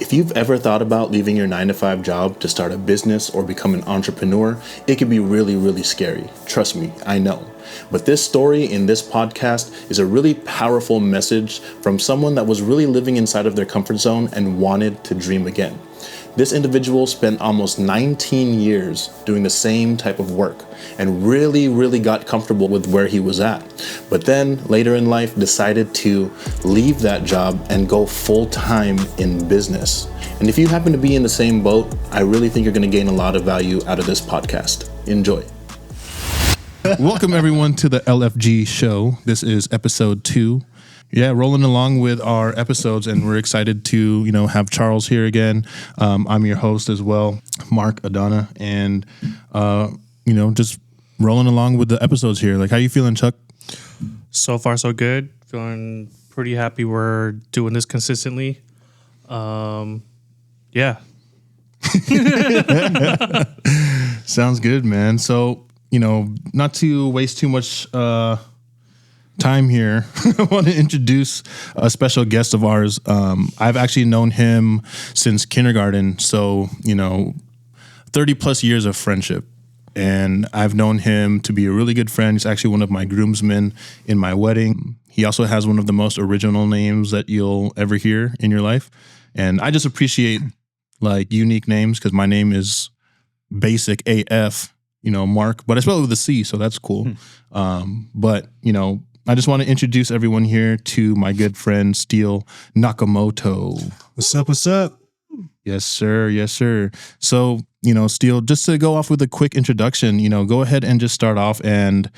If you've ever thought about leaving your 9-to-5 job to start a business or become an entrepreneur, it can be really, really scary. Trust me, I know. But this story in this podcast is a really powerful message from someone that was really living inside of their comfort zone and wanted to dream again. This individual spent almost 19 years doing the same type of work and really got comfortable with where he was at. But then later in life decided to leave that job and go full-time in business. And if you happen to be in the same boat, I really think you're going to gain a lot of value out of this podcast. Enjoy. Welcome everyone to the LFG show. This is episode 2. Yeah, rolling along with our episodes, and we're excited to, have Charles here again. I'm your host as well, Mark Adana, and, just rolling along with the episodes here. Like, how you feeling, Chuck? So far, so good. Feeling pretty happy we're doing this consistently. Yeah. Sounds good, man. So, not to waste too much time here, I want to introduce a special guest of ours. I've actually known him since kindergarten, so 30 plus years of friendship, and I've known him to be a really good friend. He's actually one of my groomsmen in my wedding. He also has one of the most original names that you'll ever hear in your life, and I just appreciate unique names because my name is basic AF, Mark, but I spell it with a C, so that's cool. But I just want to introduce everyone here to my good friend, Steele Nakamoto. What's up? What's up? Yes, sir. Yes, sir. So, Steele, just to go off with a quick introduction, go ahead and just start off and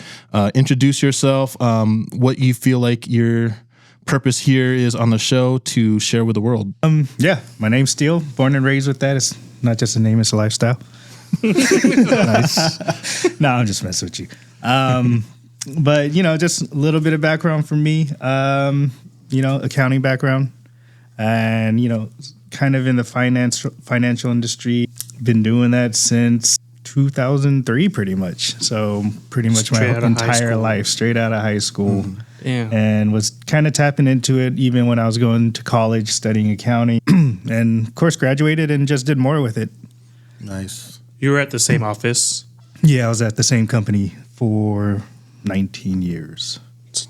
introduce yourself, what you feel like your purpose here is on the show to share with the world. Yeah, my name's Steele, born and raised with that. It's not just a name, it's a lifestyle. Nice. No, I'm just messing with you. But, just a little bit of background from me, accounting background and, kind of in the financial industry. Been doing that since 2003, pretty much. So pretty much my entire life, straight out of high school. Mm-hmm. Yeah. And was kind of tapping into it even when I was going to college studying accounting and, of course, graduated and just did more with it. Nice. You were at the same office? Yeah, I was at the same company for 19 years.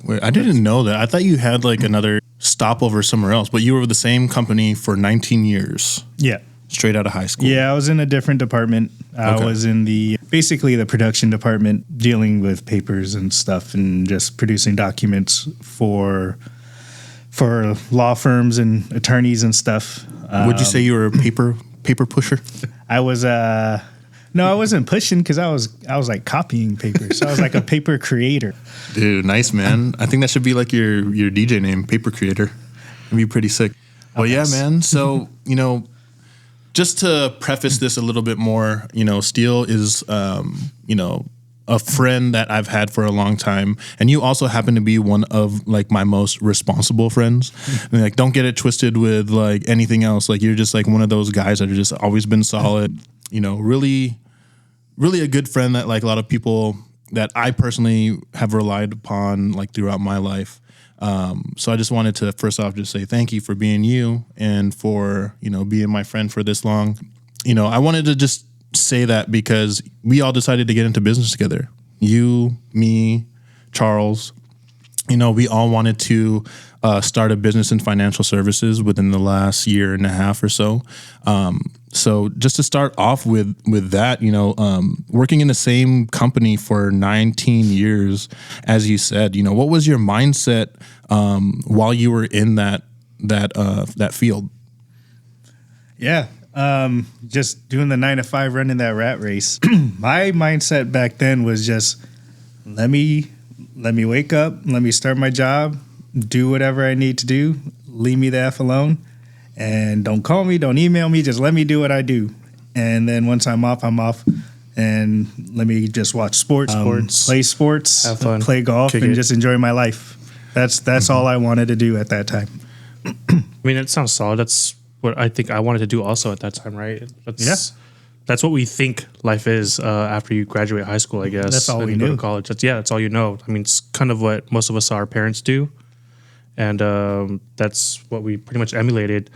Wait, I didn't know that. I thought you had another stopover somewhere else, but you were with the same company for 19 years. Yeah. Straight out of high school. Yeah, I was in a different department. I was in basically the production department, dealing with papers and stuff and just producing documents for law firms and attorneys and stuff. Would you say you were a paper pusher? I was no, I wasn't pushing because I was copying papers. So I was like a paper creator. Dude, nice, man. I think that should be your DJ name, Paper Creator. It'd be pretty sick. Well, yeah, man. So, just to preface this a little bit more, Steele is, a friend that I've had for a long time. And you also happen to be one of my most responsible friends. I mean, don't get it twisted with anything else. You're just one of those guys that have just always been solid, really a good friend that a lot of people that I personally have relied upon throughout my life. So I just wanted to first off just say thank you for being you and for, being my friend for this long. I wanted to just say that because we all decided to get into business together. You, me, Charles, we all wanted to start a business in financial services within the last year and a half or so. So just to start off with that, working in the same company for 19 years, as you said, what was your mindset while you were in that field? Yeah, just doing the 9-to-5, running that rat race. My mindset back then was just let me wake up, let me start my job, do whatever I need to do, leave me the F alone, and don't call me, don't email me, just let me do what I do. And then once I'm off, and let me just watch sports, play sports, have fun, play golf, and just enjoy my life. That's all I wanted to do at that time. I mean, it sounds solid. That's what I think I wanted to do also at that time, right? That's what we think life is after you graduate high school, I guess. That's all we go knew. to college. That's all you know. I mean, it's kind of what most of us saw our parents do, and that's what we pretty much emulated.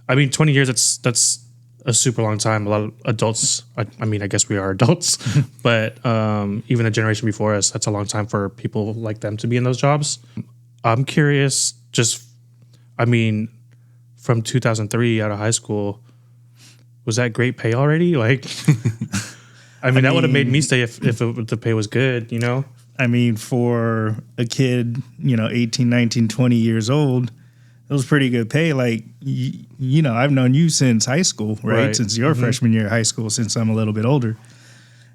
I mean, 20 years, that's a super long time. A lot of adults, I mean, I guess we are adults, but even the generation before us, that's a long time for people like them to be in those jobs. I'm curious, I mean, from 2003 out of high school, was that great pay already? Like, I mean, that would have made me stay if the pay was good, you know? I mean, for a kid, 18, 19, 20 years old, it was pretty good pay. Like, I've known you since high school, right? Since your freshman year of high school, since I'm a little bit older.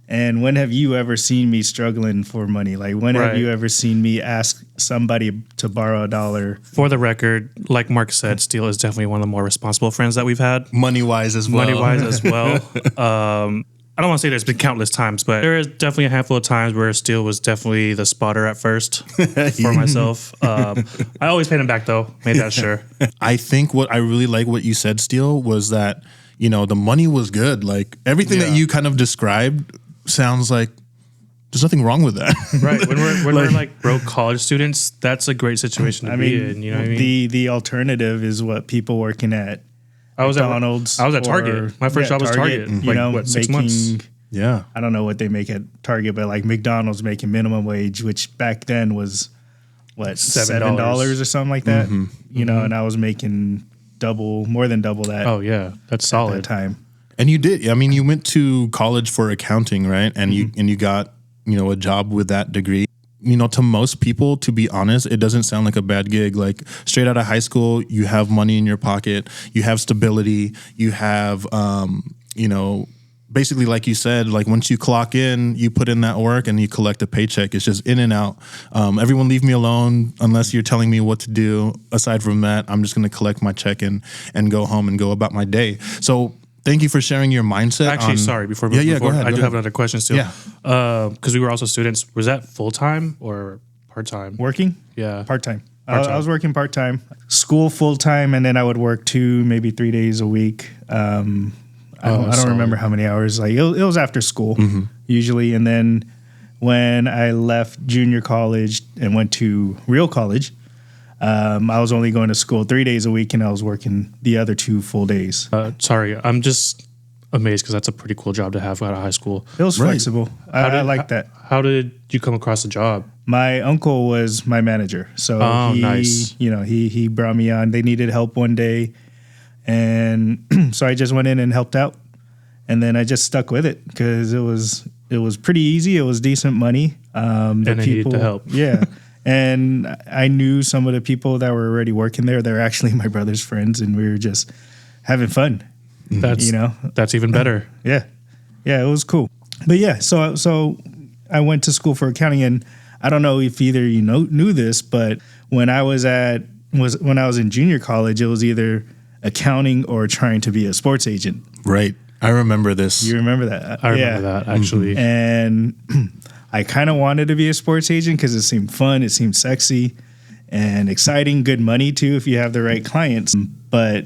And when have you ever seen me struggling for money? Like, when have you ever seen me ask somebody to borrow $1? For the record, like Mark said, Steele is definitely one of the more responsible friends that we've had. Money-wise as well. I don't want to say there's been countless times, but there is definitely a handful of times where Steele was definitely the spotter at first for myself. I always paid him back, though. Made that sure. I think what I really like what you said, Steele, was that, the money was good. Like, everything that you kind of described sounds like there's nothing wrong with that. Right. When we're like broke college students, that's a great situation to be in. You know what I mean? The alternative is what people working at McDonald's. I was at Target. My first job was Target. Like, 6 months? Yeah. I don't know what they make at Target, but like McDonald's making minimum wage, which back then was what, $7 or something like that. And I was making more than double that. Oh yeah, that's solid. At that time. And you did. I mean, you went to college for accounting, right? And you got a job with that degree. To most people, to be honest, it doesn't sound like a bad gig. Like, straight out of high school, you have money in your pocket, you have stability, you have, basically, like you said, like once you clock in, you put in that work and you collect a paycheck. It's just in and out. Everyone leave me alone unless you're telling me what to do. Aside from that, I'm just going to collect my check and go home and go about my day. So thank you for sharing your mindset. Actually, sorry, before go ahead, I do have another question still. Yeah. Because we were also students. Was that full-time or part-time? Working? Yeah. Part-time. I was working part-time. School full-time, and then I would work 2, maybe 3 days a week. I don't remember how many hours. Like, it was after school, usually. And then when I left junior college and went to real college, I was only going to school 3 days a week, and I was working the other 2 full days. Sorry, I'm just amazed because that's a pretty cool job to have out of high school. It was flexible. I like that. How did you come across the job? My uncle was my manager, so nice. He brought me on. They needed help one day, and so I just went in and helped out, and then I just stuck with it because it was pretty easy. It was decent money. And I needed the help. Yeah. And I knew some of the people that were already working there. They're actually my brother's friends, and we were just having fun. That's even better. Yeah, it was cool. But yeah, so I went to school for accounting, and I don't know if either knew this, but when I was in junior college, it was either accounting or trying to be a sports agent. Right. I remember this. You remember that? I remember that, actually. And I kind of wanted to be a sports agent because it seemed fun, it seemed sexy and exciting, good money too if you have the right clients. But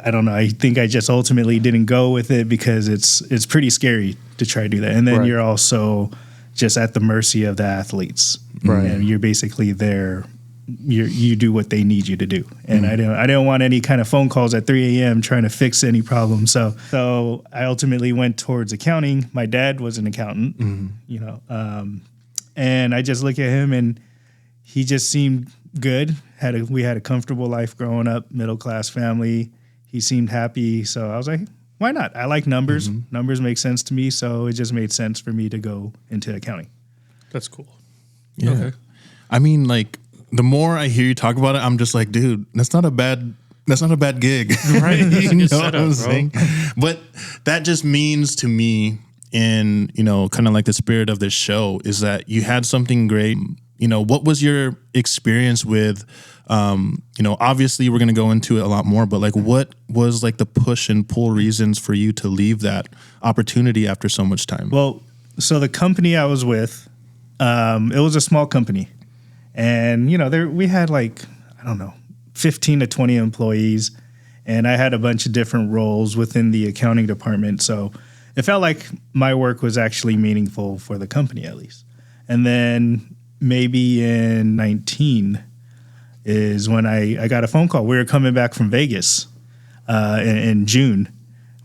I don't know. I think I just ultimately didn't go with it because it's pretty scary to try to do that. And then you're also just at the mercy of the athletes. Right. And you're basically there. You do what they need you to do. And I didn't want any kind of phone calls at 3 a.m. trying to fix any problem. So I ultimately went towards accounting. My dad was an accountant, and I just look at him and he just seemed good. We had a comfortable life growing up, middle-class family. He seemed happy. So I was like, why not? I like numbers. Numbers make sense to me. So it just made sense for me to go into accounting. That's cool. Yeah. Okay. I mean, like, the more I hear you talk about it, I'm just like, dude, that's not a bad gig. Right. You know what I'm saying? But that just means to me, in, kind of like the spirit of this show, is that you had something great. What was your experience with, obviously we're going to go into it a lot more, but like, what was like the push and pull reasons for you to leave that opportunity after so much time? Well, so the company I was with, it was a small company. And, we had like, 15 to 20 employees, and I had a bunch of different roles within the accounting department. So it felt like my work was actually meaningful for the company, at least. And then maybe in 19 is when I got a phone call. We were coming back from Vegas. in June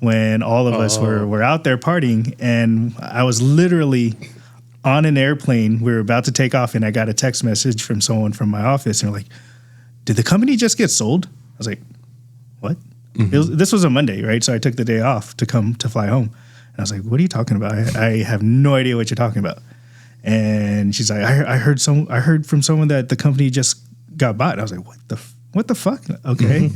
when all of us were out there partying, and I was literally on an airplane. We were about to take off, and I got a text message from someone from my office, and they're like, "Did the company just get sold?" I was like, "What?" This was a Monday, right? So I took the day off to fly home. And I was like, "What are you talking about? I have no idea what you're talking about." And she's like, I heard from someone that the company just got bought. I was like, what the fuck? Okay,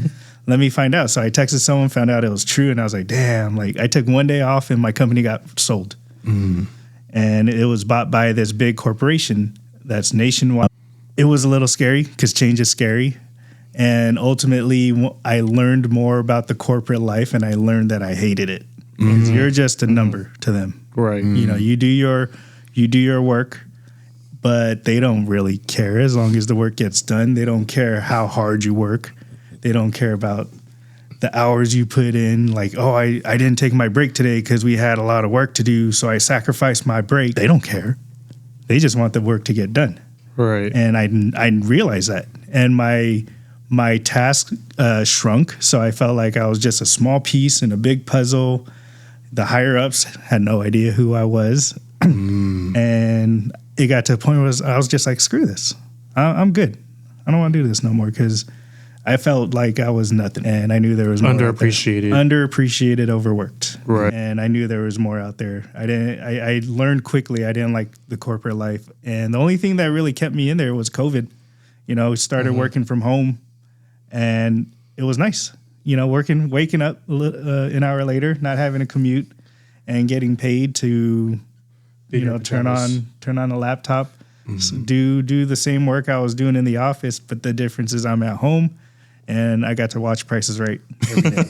let me find out. So I texted someone, found out it was true, and I was like, damn, like I took one day off and my company got sold. And it was bought by this big corporation that's nationwide. It was a little scary because change is scary. And ultimately, I learned more about the corporate life, and I learned that I hated it. You're just a number to them. Right. You know, you do your work, but they don't really care as long as the work gets done. They don't care how hard you work. They don't care about the hours you put in. Like, oh, I didn't take my break today because we had a lot of work to do, so I sacrificed my break. They don't care. They just want the work to get done. Right. And I realized that. And my task shrunk, so I felt like I was just a small piece in a big puzzle. The higher ups had no idea who I was. And it got to a point where I was just like, screw this. I'm good. I don't want to do this no more because I felt like I was nothing. And I knew there was more underappreciated. Underappreciated, overworked. Right. And I knew there was more out there. I learned quickly I didn't like the corporate life. And the only thing that really kept me in there was COVID. You know, started working from home, and it was nice. You know, waking up an hour later, not having a commute, and getting paid to, turn on a laptop, do the same work I was doing in the office. But the difference is I'm at home, and I got to watch Price is Right every day.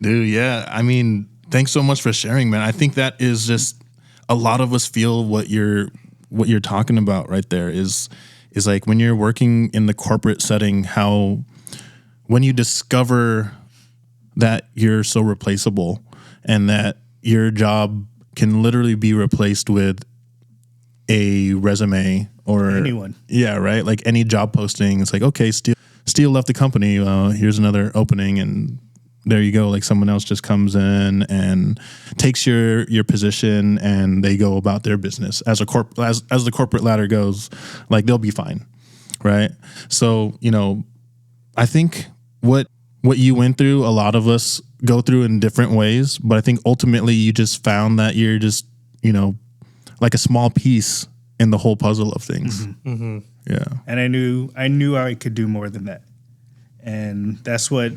Dude, yeah. I mean, thanks so much for sharing, man. I think that is just a lot of us feel what you're talking about right there is like when you're working in the corporate setting, how when you discover that you're so replaceable and that your job can literally be replaced with a resume or anyone. Yeah, right. Like any job posting, it's like, okay, Steele left the company. Here's another opening, and there you go. Like someone else just comes in and takes your position, and they go about their business as the corporate ladder goes. Like they'll be fine, right? So I think what you went through, a lot of us go through in different ways, but I think ultimately you just found that you're just like a small piece in the whole puzzle of things. Yeah, and I knew I could do more than that, and that's what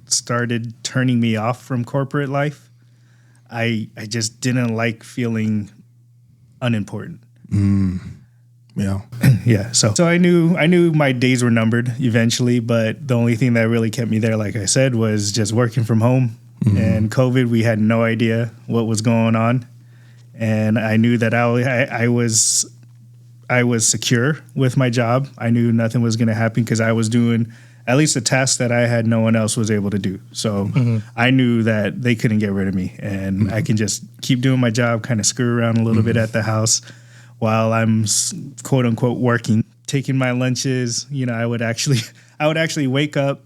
started turning me off from corporate life. I just didn't like feeling unimportant. Yeah. Yeah. So I knew my days were numbered eventually, but the only thing that really kept me there, like I said, was just working from home. And COVID, we had no idea what was going on. And I knew that I was secure with my job. I knew nothing was going to happen because I was doing at least a task that I had no one else was able to do. So I knew that they couldn't get rid of me, and I can just keep doing my job, kind of screw around a little bit at the house while I'm quote unquote working, taking my lunches. I would actually wake up.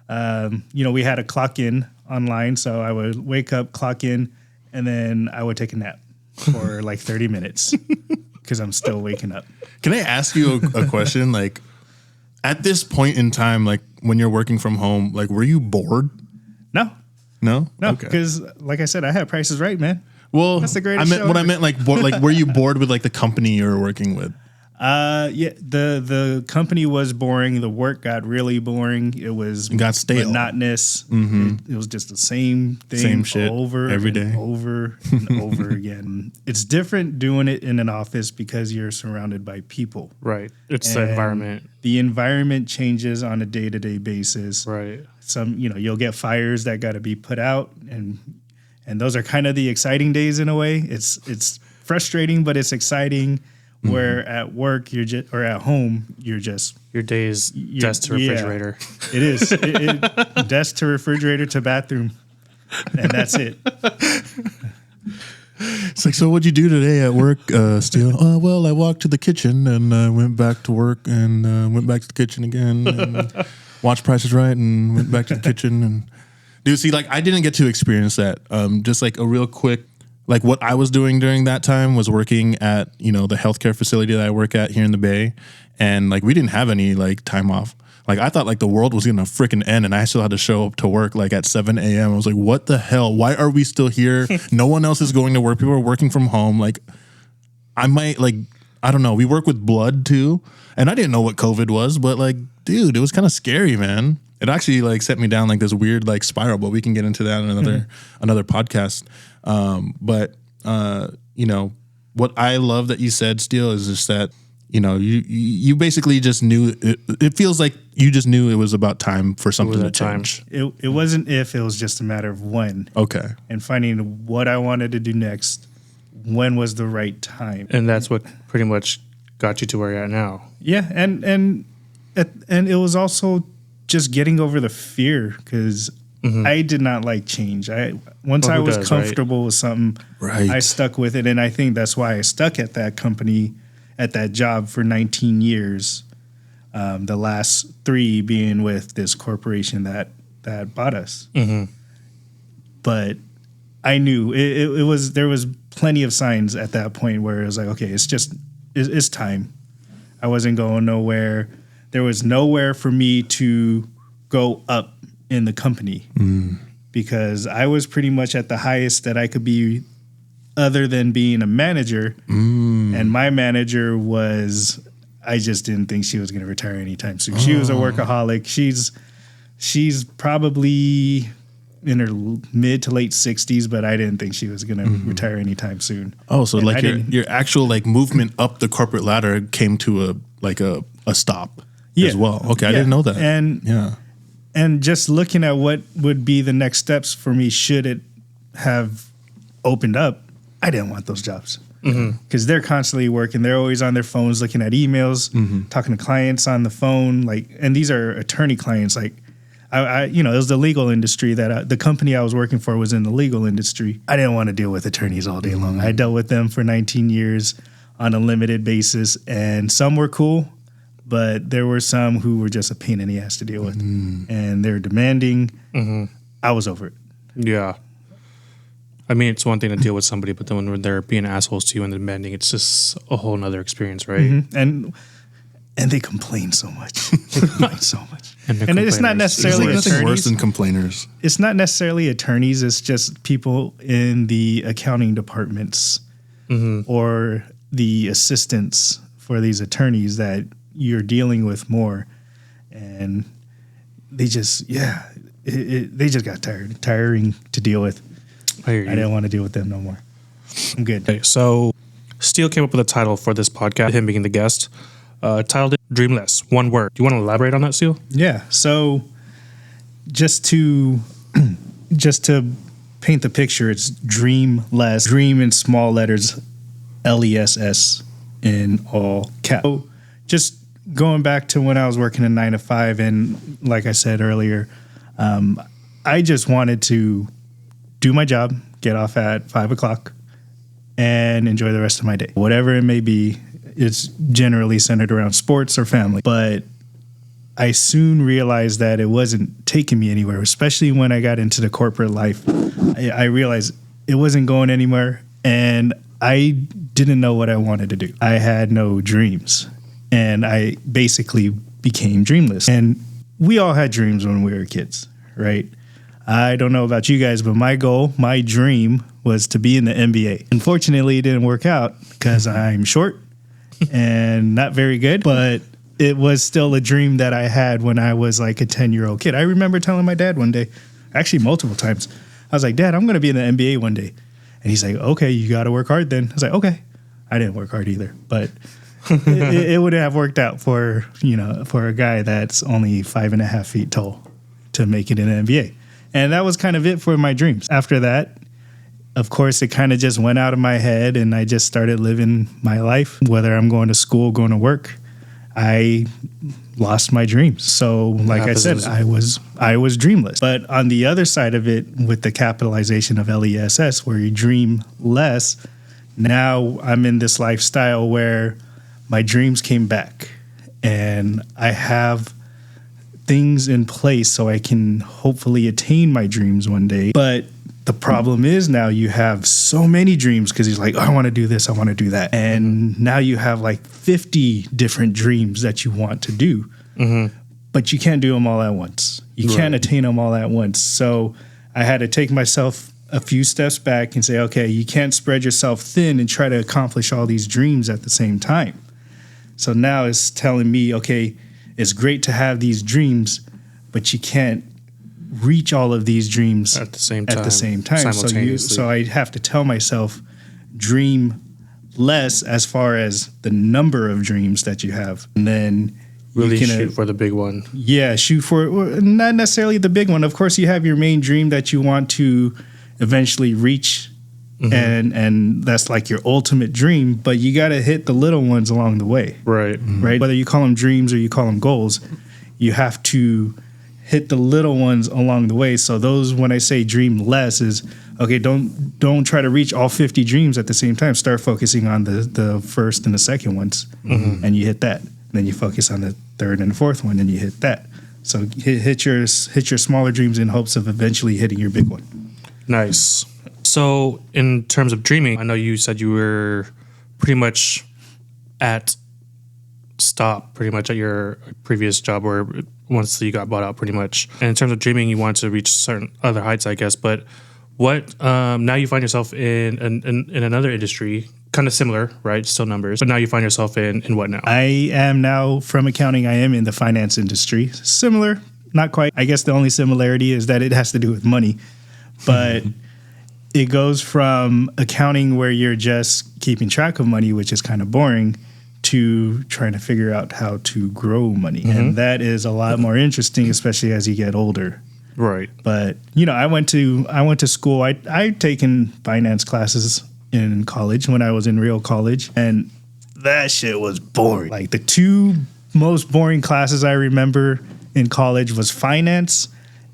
We had a clock in online, so I would wake up, clock in, and then I would take a nap for like 30 minutes because I'm still waking up. Can I ask you a question? Like, at this point in time, like when you're working from home, like were you bored? No, Okay. Because like I said, I had Price is Right, man. Well, that's the greatest show what I ever. meant, like, were you bored with like the company you were working with? Yeah, the company was boring. The work got really boring. It got stale, monotonous. It was just the same thing, same shit over every and day, over and over again. It's different doing it in an office because you're surrounded by people. Right. It's the environment. The environment changes on a day-to-day basis. Right. You'll get fires that got to be put out, and those are kind of the exciting days in a way. It's frustrating, but it's exciting. Where at work or at home you're just your day is desk to refrigerator. It is desk to refrigerator to bathroom, and that's it. It's like, so what'd you do today at work, Steele? Well, I walked to the kitchen and I went back to work and went back to the kitchen again. And watched Price is Right and went back to the kitchen. And dude, see, like I didn't get to experience that. Just like a real quick, like what I was doing during that time was working at, you know, the healthcare facility that I work at here in the Bay. And like we didn't have any like time off. Like I thought like the world was gonna freaking end, and I still had to show up to work like at 7 a.m. I was like, what the hell? Why are we still here? No one else is going to work. People are working from home. Like I might like, I don't know. We work with blood too, and I didn't know what COVID was, but like, dude, it was kind of scary, man. It actually like set me down like this weird like spiral, but we can get into that in another podcast. But you know, what I love that you said, Steele, is just that, you know, you basically just knew it feels like you just knew it was about time for something to change. It wasn't if, it was just a matter of when. Okay. And finding what I wanted to do next, when was the right time. And that's what pretty much got you to where you're at now. Yeah, and it was also just getting over the fear, because I did not like change. Once I was comfortable with something, I stuck with it, and I think that's why I stuck at that company, at that job for 19 years. The last 3 being with this corporation that bought us. But I knew it was, there was plenty of signs at that point where it was like, okay, it's time. I wasn't going nowhere. There was nowhere for me to go up in the company because I was pretty much at the highest that I could be, other than being a manager. And my manager was, I just didn't think she was going to retire anytime soon. She was a workaholic. She's probably in her mid to late 60s, but I didn't think she was going to retire anytime soon. Oh, so and like your actual like movement up the corporate ladder came to a stop as well. Okay, I didn't know that. And just looking at what would be the next steps for me should it have opened up, I didn't want those jobs. Because they're constantly working. They're always on their phones looking at emails, talking to clients on the phone. Like, and these are attorney clients. Like, I it was the legal industry that the company I was working for was in the legal industry. I didn't want to deal with attorneys all day long. I dealt with them for 19 years on a limited basis, and some were cool, but there were some who were just a pain in the ass to deal with, and they're demanding. I was over it. Yeah. I mean, it's one thing to deal with somebody, but then when they're being assholes to you and demanding, it's just a whole nother experience, right? And they complain so much. And it's not necessarily There's attorneys. worse than complainers. It's not necessarily attorneys. It's just people in the accounting departments or the assistants for these attorneys that you're dealing with more. And they just, they just got tiring to deal with. I didn't want to deal with them no more. I'm good. Okay, so Steele came up with a title for this podcast, him being the guest, titled it Dreamless, one word. Do you want to elaborate on that, Steele? Yeah. So just to paint the picture, it's dreamless, dream in small letters, LESS in all caps. So just going back to when I was working a 9 to 5, and like I said earlier, I just wanted to do my job, get off at 5 o'clock, and enjoy the rest of my day. Whatever it may be, it's generally centered around sports or family. But I soon realized that it wasn't taking me anywhere, especially when I got into the corporate life. I realized it wasn't going anywhere, and I didn't know what I wanted to do. I had no dreams, and I basically became dreamless. And we all had dreams when we were kids, right? I don't know about you guys, but my goal, my dream was to be in the NBA. Unfortunately, it didn't work out because I'm short and not very good, but it was still a dream that I had when I was like a 10-year-old kid. I remember telling my dad one day, actually multiple times, I was like, Dad, I'm going to be in the NBA one day. And he's like, okay, you got to work hard then. I was like, okay. I didn't work hard either, but it would have worked out for a guy that's only 5.5 feet tall to make it in the NBA. And that was kind of it for my dreams. After that, of course, it kind of just went out of my head, and I just started living my life. Whether I'm going to school, going to work, I lost my dreams. So, like I said, I was dreamless. But on the other side of it, with the capitalization of LESS, where you dream less, now I'm in this lifestyle where my dreams came back, and I have things in place so I can hopefully attain my dreams one day. But the problem is now you have so many dreams because he's like, oh, I want to do this, I want to do that. And now you have like 50 different dreams that you want to do, but you can't do them all at once. You can't attain them all at once. So I had to take myself a few steps back and say, okay, you can't spread yourself thin and try to accomplish all these dreams at the same time. So now it's telling me, okay, it's great to have these dreams, but you can't reach all of these dreams at the same time. So I have to tell myself, dream less as far as the number of dreams that you have, and then really shoot for the big one. Yeah, shoot for not necessarily the big one. Of course, you have your main dream that you want to eventually reach, and that's like your ultimate dream. But you got to hit the little ones along the way, right? Whether you call them dreams or you call them goals, you have to hit the little ones along the way. So those, when I say dream less, is okay. Don't try to reach all 50 dreams at the same time. Start focusing on the first and the second ones, and you hit that. Then you focus on the third and the fourth one, and you hit that. So hit your smaller dreams in hopes of eventually hitting your big one. Nice. So in terms of dreaming, I know you said you were pretty much at your previous job, or once you got bought out pretty much. And in terms of dreaming, you want to reach certain other heights, I guess. But what now you find yourself in another industry, kind of similar, right? Still numbers. But now you find yourself in what now? I am now, from accounting, I am in the finance industry. Similar, not quite. I guess the only similarity is that it has to do with money. But it goes from accounting, where you're just keeping track of money, which is kind of boring, to trying to figure out how to grow money. And that is a lot more interesting, especially as you get older. Right. But, I went to school. I'd taken finance classes in college when I was in real college, and that shit was boring. Like, the two most boring classes I remember in college was finance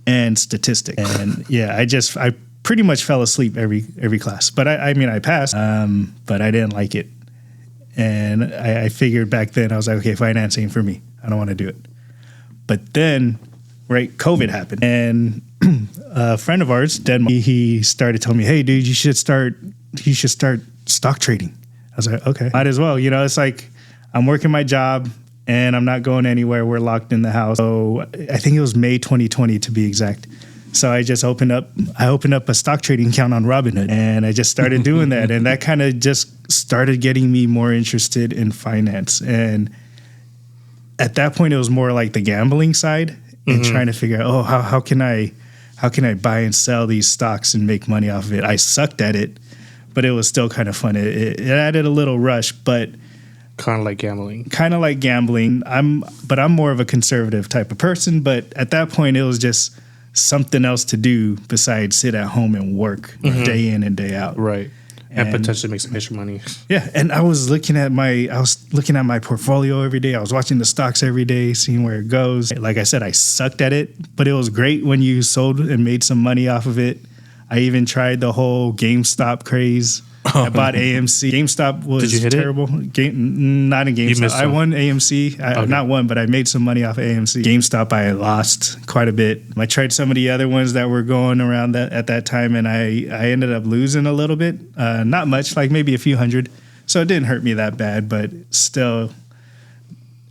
and statistics. And I pretty much fell asleep every class. But I passed, but I didn't like it. And I figured back then, I was like, okay, finance ain't for me. I don't want to do it. But then, right, COVID happened. And a friend of ours, Denmark, he started telling me, hey, dude, you should start stock trading. I was like, okay, might as well. It's like I'm working my job and I'm not going anywhere. We're locked in the house. So I think it was May 2020 to be exact. So I just opened up a stock trading account on Robinhood, and I just started doing that. And that kind of just started getting me more interested in finance. And at that point, it was more like the gambling side and trying to figure out, how can I buy and sell these stocks and make money off of it? I sucked at it, but it was still kind of fun. It added a little rush, but kind of like gambling. I'm more of a conservative type of person. But at that point, it was just something else to do besides sit at home and work day in and day out. Right. And potentially make some extra money. Yeah. And I was looking at my portfolio every day. I was watching the stocks every day, seeing where it goes. Like I said, I sucked at it, but it was great when you sold and made some money off of it. I even tried the whole GameStop craze. I bought AMC. GameStop was terrible. Not in GameStop. I won AMC. Not won, but I made some money off of AMC. GameStop, I lost quite a bit. I tried some of the other ones that were going around at that time, and I ended up losing a little bit. Not much, like maybe a few hundred. So it didn't hurt me that bad, but still,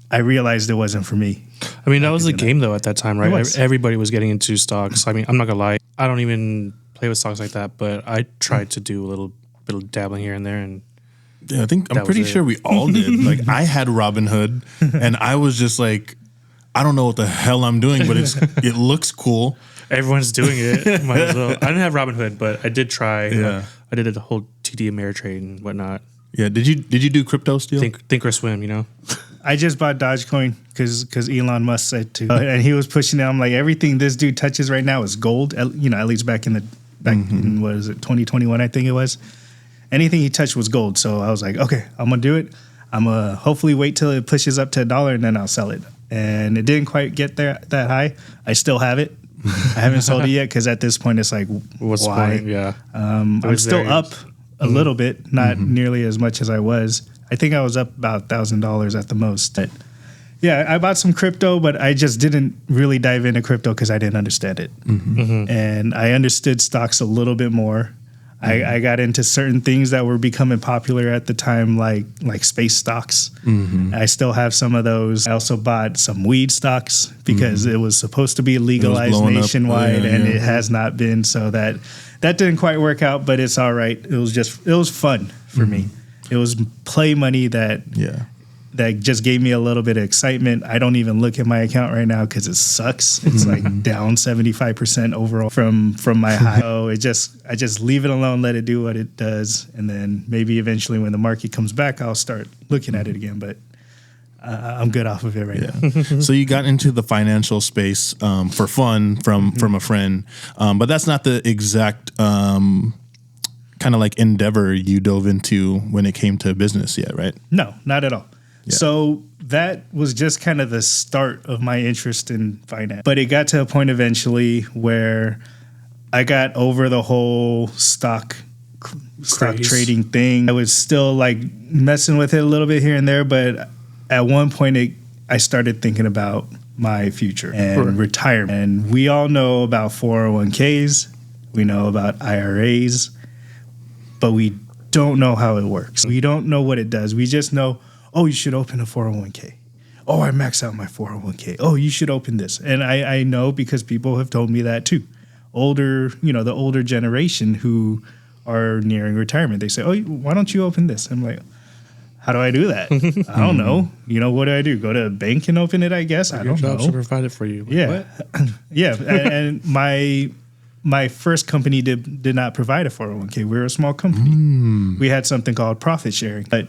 I realized it wasn't for me. I mean, that was the game, though, at that time, right? Everybody was getting into stocks. I mean, I'm not going to lie. I don't even play with stocks like that, but I tried to do a little bit of dabbling here and there, and yeah, I'm pretty sure we all did. Like, I had Robinhood, and I was just like, I don't know what the hell I'm doing, but it looks cool. Everyone's doing it. Might as well. I didn't have Robinhood, but I did try. Yeah. I did a whole TD Ameritrade and whatnot. Yeah. Did you do crypto, Steele? Think or swim, I just bought Dogecoin because Elon Musk said to, and he was pushing it. I'm like, everything this dude touches right now is gold. At least back in what is it, 2021, I think it was. Anything he touched was gold. So I was like, okay, I'm going to do it. I'm going to hopefully wait till it pushes up to $1 and then I'll sell it. And it didn't quite get there that high. I still have it. I haven't sold it yet because at this point it's like, what's why? Point? Yeah. I'm still up a little bit, not nearly as much as I was. I think I was up about $1,000 at the most. But Yeah, I bought some crypto, but I just didn't really dive into crypto because I didn't understand it. And I understood stocks a little bit more. I got into certain things that were becoming popular at the time, like space stocks. I still have some of those. I also bought some weed stocks because it was supposed to be legalized nationwide, and it has not been. So that didn't quite work out, but it's all right. It was fun for me. It was play money that just gave me a little bit of excitement. I don't even look at my account right now because it sucks. It's like down 75% overall from my high. So I just leave it alone, let it do what it does, and then maybe eventually when the market comes back, I'll start looking at it again. But I'm good off of it right now. So you got into the financial space for fun from a friend, but that's not the exact kind of like endeavor you dove into when it came to business yet, right? No, not at all. Yeah. So that was just kind of the start of my interest in finance. But it got to a point eventually where I got over the whole stock trading thing. I was still like messing with it a little bit here and there, but at one point I started thinking about my future and retirement. And we all know about 401ks. We know about IRAs, but we don't know how it works. We don't know what it does. We just know, oh, you should open a 401k. Oh, I maxed out my 401k. Oh, you should open this. And I know because people have told me that too. The older generation who are nearing retirement, they say, oh, why don't you open this? I'm like, how do I do that? I don't know. What do I do? Go to a bank and open it, I guess? I don't know. Your job should provide it for you. Yeah. Yeah. And my first company did not provide a 401k. We were a small company. We had something called profit sharing, but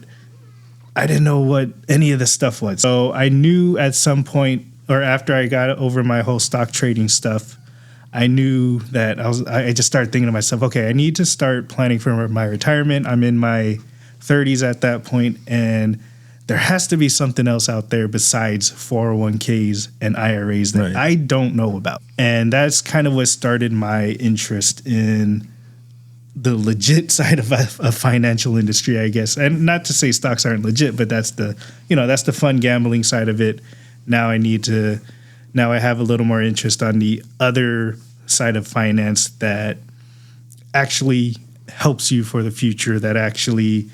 I didn't know what any of this stuff was. So I knew at some point, or after I got over my whole stock trading stuff, I knew that I just started thinking to myself, okay, I need to start planning for my retirement. I'm in my 30s at that point, and there has to be something else out there besides 401ks and IRAs that I don't know about. And that's kind of what started my interest in the legit side of a financial industry, I guess. And not to say stocks aren't legit, but that's the fun gambling side of it. Now I have a little more interest on the other side of finance that actually helps you for the future, that actually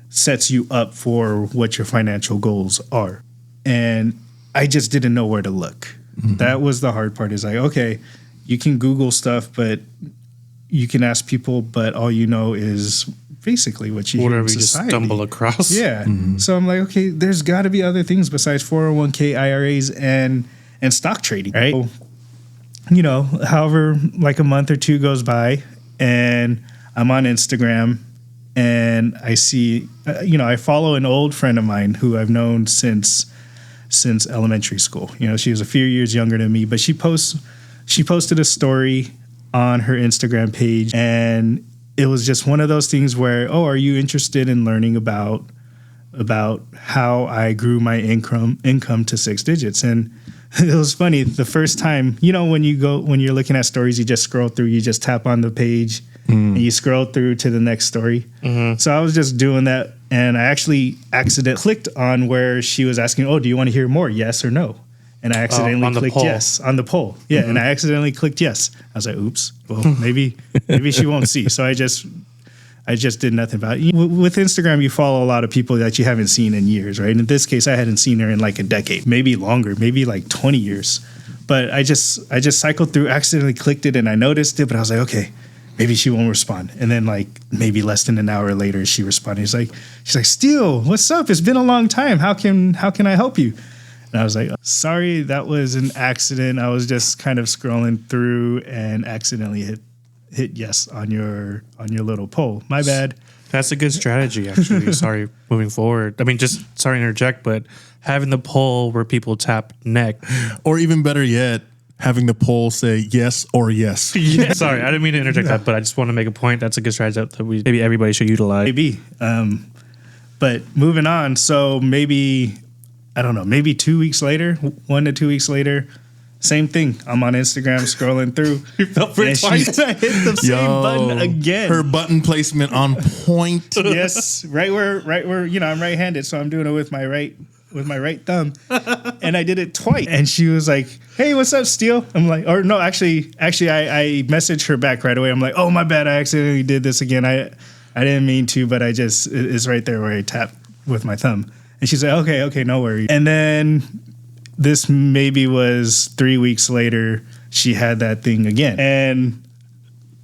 sets you up for what your financial goals are. And I just didn't know where to look. That was the hard part, is like, okay, you can Google stuff, but you can ask people, but all you know is basically what you hear in society. Just stumble across. Yeah. So I'm like, okay, there's got to be other things besides 401k, IRAs, and stock trading, right? So, however, like a month or two goes by, and I'm on Instagram, and I see, I follow an old friend of mine who I've known since elementary school. She was a few years younger than me, but she posted a story on her Instagram page, and it was just one of those things where, oh, are you interested in learning about how I grew my income to 6 digits? And it was funny the first time, when you're looking at stories, you just scroll through, you just tap on the page and you scroll through to the next story. So I was just doing that, and I actually accidentally clicked on where she was asking, oh, do you want to hear more? Yes or no? And I accidentally clicked yes on the poll. Yeah, and I accidentally clicked yes. I was like, oops, well, maybe she won't see. So I just did nothing about it. With Instagram, you follow a lot of people that you haven't seen in years, right? In this case, I hadn't seen her in like a decade, maybe longer, maybe like 20 years. But I just cycled through, accidentally clicked it, and I noticed it, but I was like, okay, maybe she won't respond. And then like maybe less than an hour later, she responded. She's like, Steele, what's up? It's been a long time. How can I help you? And I was like, sorry, that was an accident. I was just kind of scrolling through and accidentally hit yes on your little poll. My bad. That's a good strategy, actually. Sorry, moving forward. I mean, just sorry to interject, but having the poll where people tap next. Or even better yet, having the poll say yes or yes. Yeah, sorry, I didn't mean to interject that, but I just want to make a point. That's a good strategy that maybe everybody should utilize. Maybe. But moving on, so maybe 2 weeks later, 1 to 2 weeks later, same thing. I'm on Instagram scrolling through. You fell for it twice. I hit the same button again. Her button placement on point. Yes, right where I'm right-handed, so I'm doing it with my right with my right thumb, and I did it twice. And she was like, "Hey, what's up, Steele?" I'm like, or no, actually, I messaged her back right away. I'm like, "Oh, my bad, I accidentally did this again. I didn't mean to, but it's right there where I tapped with my thumb." And she's like, "Okay, no worries." And then this maybe was 3 weeks later, she had that thing again, and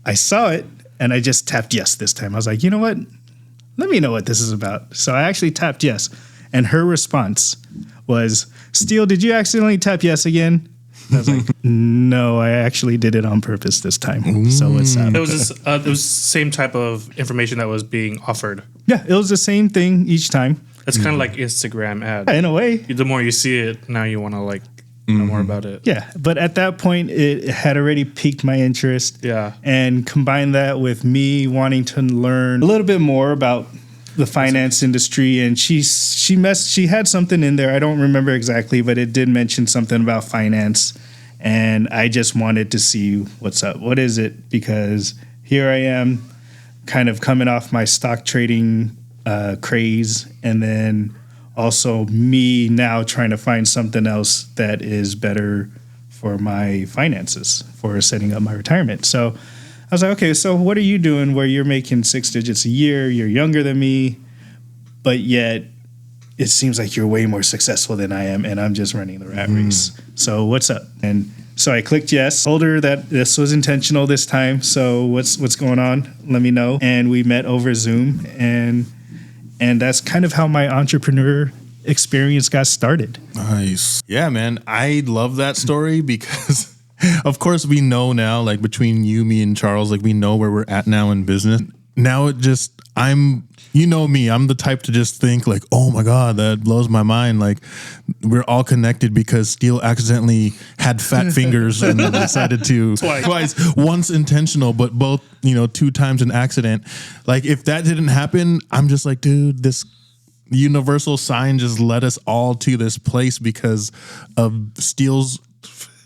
I saw it, and I just tapped yes this time. I was like, you know what? Let me know what this is about. So I actually tapped yes. And her response was, "Steele, did you accidentally tap yes again?" And I was like, "No, I actually did it on purpose this time." So what's up? It was the same type of information that was being offered. Yeah, it was the same thing each time. It's kind of like Instagram ad. Yeah, in a way. The more you see it, now you want to like know more about it. Yeah, but at that point, it had already piqued my interest. Yeah. And combine that with me wanting to learn a little bit more about the finance industry, and she had something in there. I don't remember exactly, but it did mention something about finance, and I just wanted to see what's up. What is it? Because here I am, kind of coming off my stock trading craze, and then also me now trying to find something else that is better for my finances, for setting up my retirement. So I was like, okay, so what are you doing where you're making 6 digits a year? You're younger than me, but yet it seems like you're way more successful than I am, and I'm just running the rat race. So what's up? And so I clicked yes. Told her that this was intentional this time. So what's going on? Let me know. And we met over Zoom, and that's kind of how my entrepreneur experience got started. Nice. Yeah, man. I love that story because of course we know now, like between you, me, and Charles, like we know where we're at now in business. Now you know me, I'm the type to just think like, oh my God, that blows my mind. Like we're all connected because Steele accidentally had fat fingers and decided to twice, once intentional, but both, 2 times an accident. Like if that didn't happen, I'm just like, dude, this universal sign just led us all to this place because of Steele's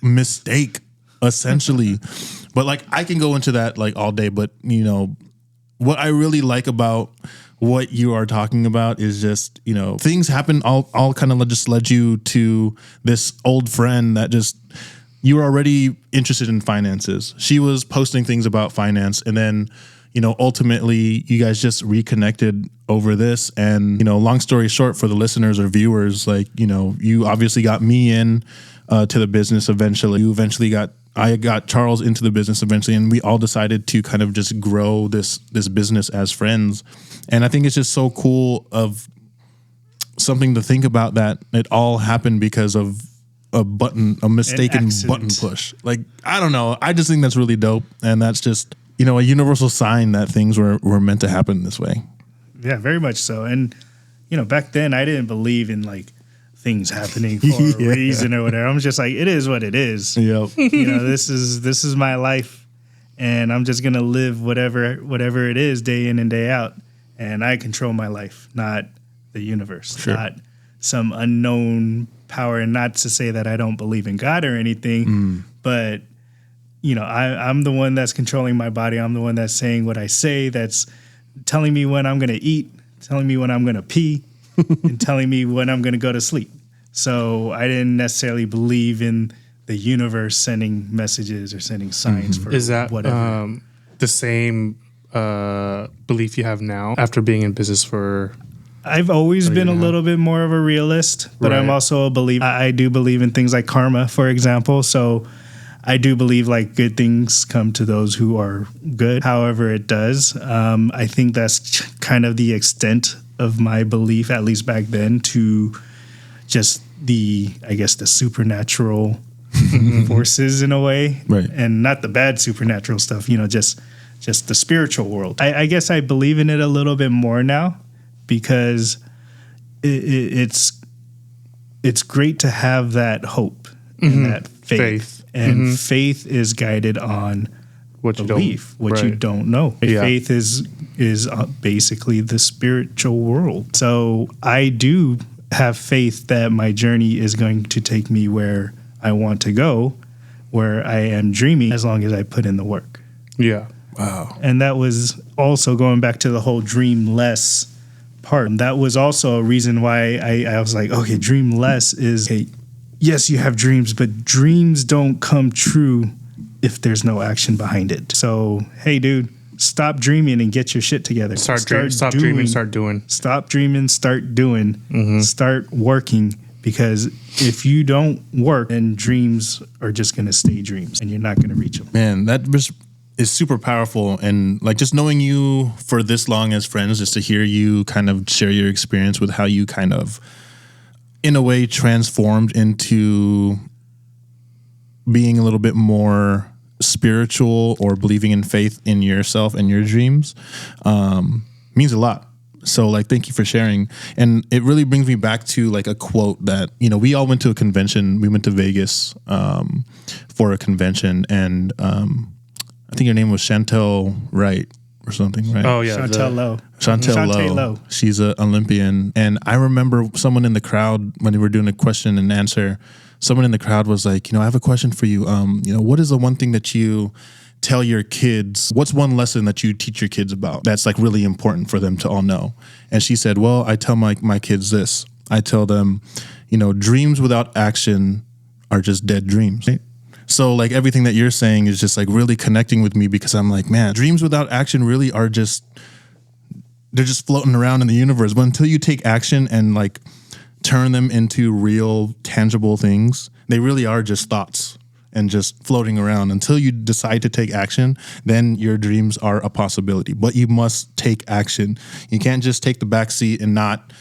mistake, essentially. But like I can go into that like all day, but what I really like about what you are talking about is just, things happen all kind of just led you to this old friend that just, you were already interested in finances. She was posting things about finance, and then ultimately you guys just reconnected over this. And, long story short for the listeners or viewers, like, you obviously got me in to the business eventually. I got Charles into the business eventually, and we all decided to kind of just grow this business as friends. And I think it's just so cool of something to think about that it all happened because of a mistaken button push. Like, I don't know. I just think that's really dope. And that's just, a universal sign that things were meant to happen this way. Yeah, very much so. And, back then I didn't believe in like things happening for a reason or whatever. I'm just like, it is what it is. Yep. This is my life, and I'm just going to live whatever it is day in and day out. And I control my life, not the universe, sure. Not some unknown power. And not to say that I don't believe in God or anything, but I'm the one that's controlling my body. I'm the one that's saying what I say, that's telling me when I'm going to eat, telling me when I'm going to pee, and telling me when I'm going to go to sleep. So I didn't necessarily believe in the universe sending messages or sending signs for Is that whatever. The same belief you have now after being in business for... I've always been a little bit more of a realist, but I'm also a believer. I do believe in things like karma, for example. So I do believe like good things come to those who are good, however it does. I think that's kind of the extent of my belief, at least back then, to just the supernatural forces in a way. Right. And not the bad supernatural stuff, just the spiritual world. I guess I believe in it a little bit more now because it's great to have that hope and that faith. And faith is guided on what you don't know. Yeah. Faith is basically the spiritual world. So I do have faith that my journey is going to take me where I want to go, where I am dreaming, as long as I put in the work. Yeah. Wow. And that was also going back to the whole dream less part. That was also a reason why I was like, okay, dream less is, hey, yes, you have dreams, but dreams don't come true if there's no action behind it. So, hey, dude, stop dreaming and get your shit together. Stop dreaming, start doing. Stop dreaming, start doing. Start working. Because if you don't work, then dreams are just going to stay dreams and you're not going to reach them. Man, that is super powerful. And like just knowing you for this long as friends, just to hear you kind of share your experience with how you kind of, in a way, transformed into being a little bit more spiritual or believing in faith in yourself and your dreams means a lot. So like, thank you for sharing. And it really brings me back to like a quote that, you know, we all went to a convention. We went to Vegas for a convention. And I think your name was Chantel Wright or something, right? Oh, yeah. Chantel Lowe. Chantel Lowe. She's an Olympian. And I remember someone in the crowd, when they were doing a question and answer, someone in the crowd was like, you know, I have a question for you. You know, what is the one thing that you tell your kids? What's one lesson that you teach your kids about that's like really important for them to all know? And she said, well, I tell my kids this. I tell them, you know, dreams without action are just dead dreams. Right? So like everything that you're saying is just like really connecting with me, because I'm like, man, dreams without action really are just, they're just floating around in the universe. But until you take action and like turn them into real tangible things, they really are just thoughts and just floating around. Until you decide to take action, then your dreams are a possibility. But you must take action. You can't just take the back seat and not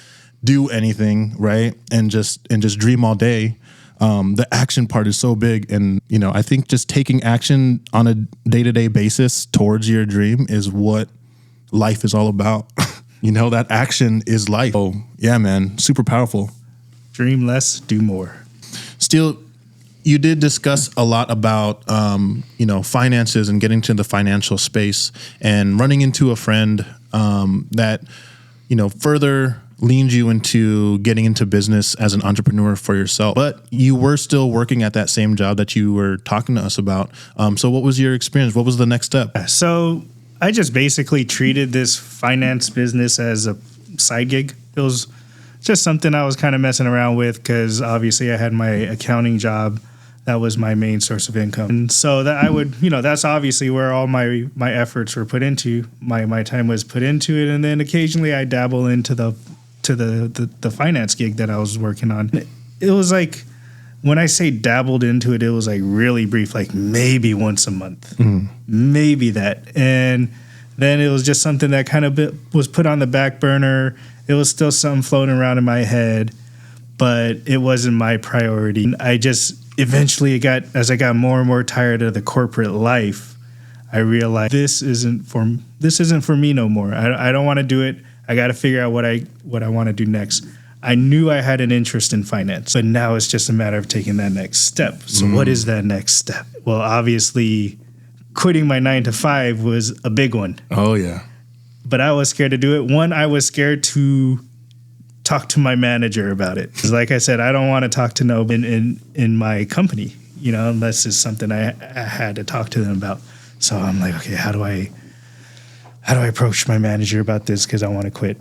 do anything, right? And just dream all day. The action part is so big. And, you know, I think just taking action on a day-to-day basis towards your dream is what life is all about. You know, that action is life. Oh, yeah, man. Super powerful. Dream less, do more. Steele, you did discuss a lot about, you know, finances and getting to the financial space and running into a friend that, you know, further leaned you into getting into business as an entrepreneur for yourself. But you were still working at that same job that you were talking to us about. So what was your experience? What was the next step? So I just basically treated this finance business as a side gig. It was just something I was kind of messing around with because obviously I had my accounting job. That was my main source of income. And so that I would, you know, that's obviously where all my efforts were put into. My time was put into it. And then occasionally I dabble into the finance gig that I was working on. It was like, when I say dabbled into it, it was like really brief, like maybe once a month, maybe that. And then it was just something that kind of was put on the back burner. It was still something floating around in my head, but it wasn't my priority. I just eventually as I got more and more tired of the corporate life, I realized this isn't for me no more. I don't want to do it. I got to figure out what I want to do next. I knew I had an interest in finance, but now it's just a matter of taking that next step. So what is that next step? Well, obviously, quitting my 9-to-5 was a big one. Oh, yeah. But I was scared to do it. One, I was scared to talk to my manager about it. Because like I said, I don't want to talk to nobody in my company, you know, unless it's something I had to talk to them about. So I'm like, okay, how do I approach my manager about this? Because I want to quit.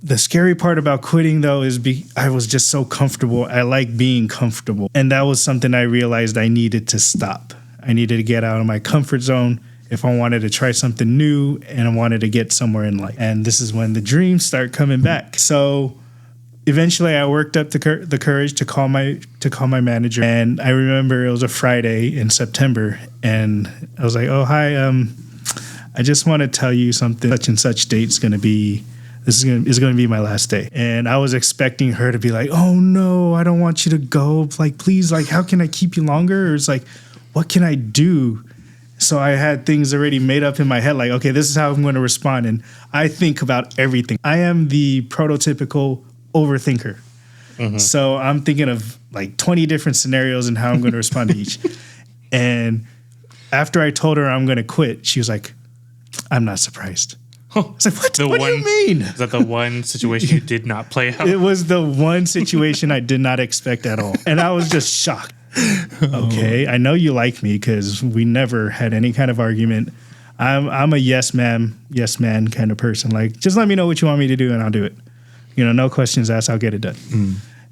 The scary part about quitting, though, is I was just so comfortable. I like being comfortable. And that was something I realized I needed to stop. I needed to get out of my comfort zone if I wanted to try something new and I wanted to get somewhere in life. And this is when the dreams start coming back. So eventually I worked up the courage to call my manager. And I remember it was a Friday in September. And I was like, oh, hi, I just want to tell you something. Such and such date's going to be... This is going to be my last day. And I was expecting her to be like, oh, no, I don't want you to go. Like, please, like, how can I keep you longer? Or it's like, what can I do? So I had things already made up in my head. Like, okay, this is how I'm going to respond. And I think about everything. I am the prototypical overthinker. Mm-hmm. So I'm thinking of like 20 different scenarios and how I'm going to respond to each. And after I told her I'm going to quit, she was like, I'm not surprised. I was like, what? What do you mean? Is that the one situation you did not play out? It was the one situation I did not expect at all. And I was just shocked. Okay, I know you like me because we never had any kind of argument. I'm a yes man kind of person. Like, just let me know what you want me to do and I'll do it. no questions asked, I'll get it done.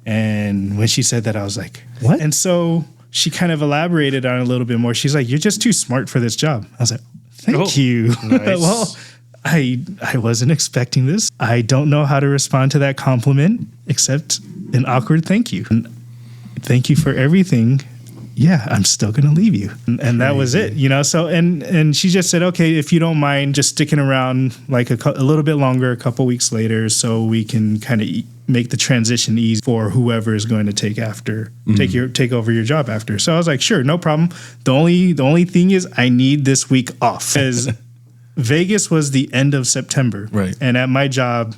And when she said that, I was like, what? And so she kind of elaborated on it a little bit more. She's like, you're just too smart for this job. I was like, thank you. Nice. Well, I wasn't expecting this. I don't know how to respond to that compliment except an awkward thank you. And thank you for everything. Yeah, I'm still going to leave you. And that was it, So, and she just said, okay, if you don't mind just sticking around like a little bit longer, a couple weeks later, so we can kind of make the transition easy for whoever is going to take over your job after. So I was like, sure, no problem. The only thing is I need this week off because Vegas was the end of September. Right. And at my job,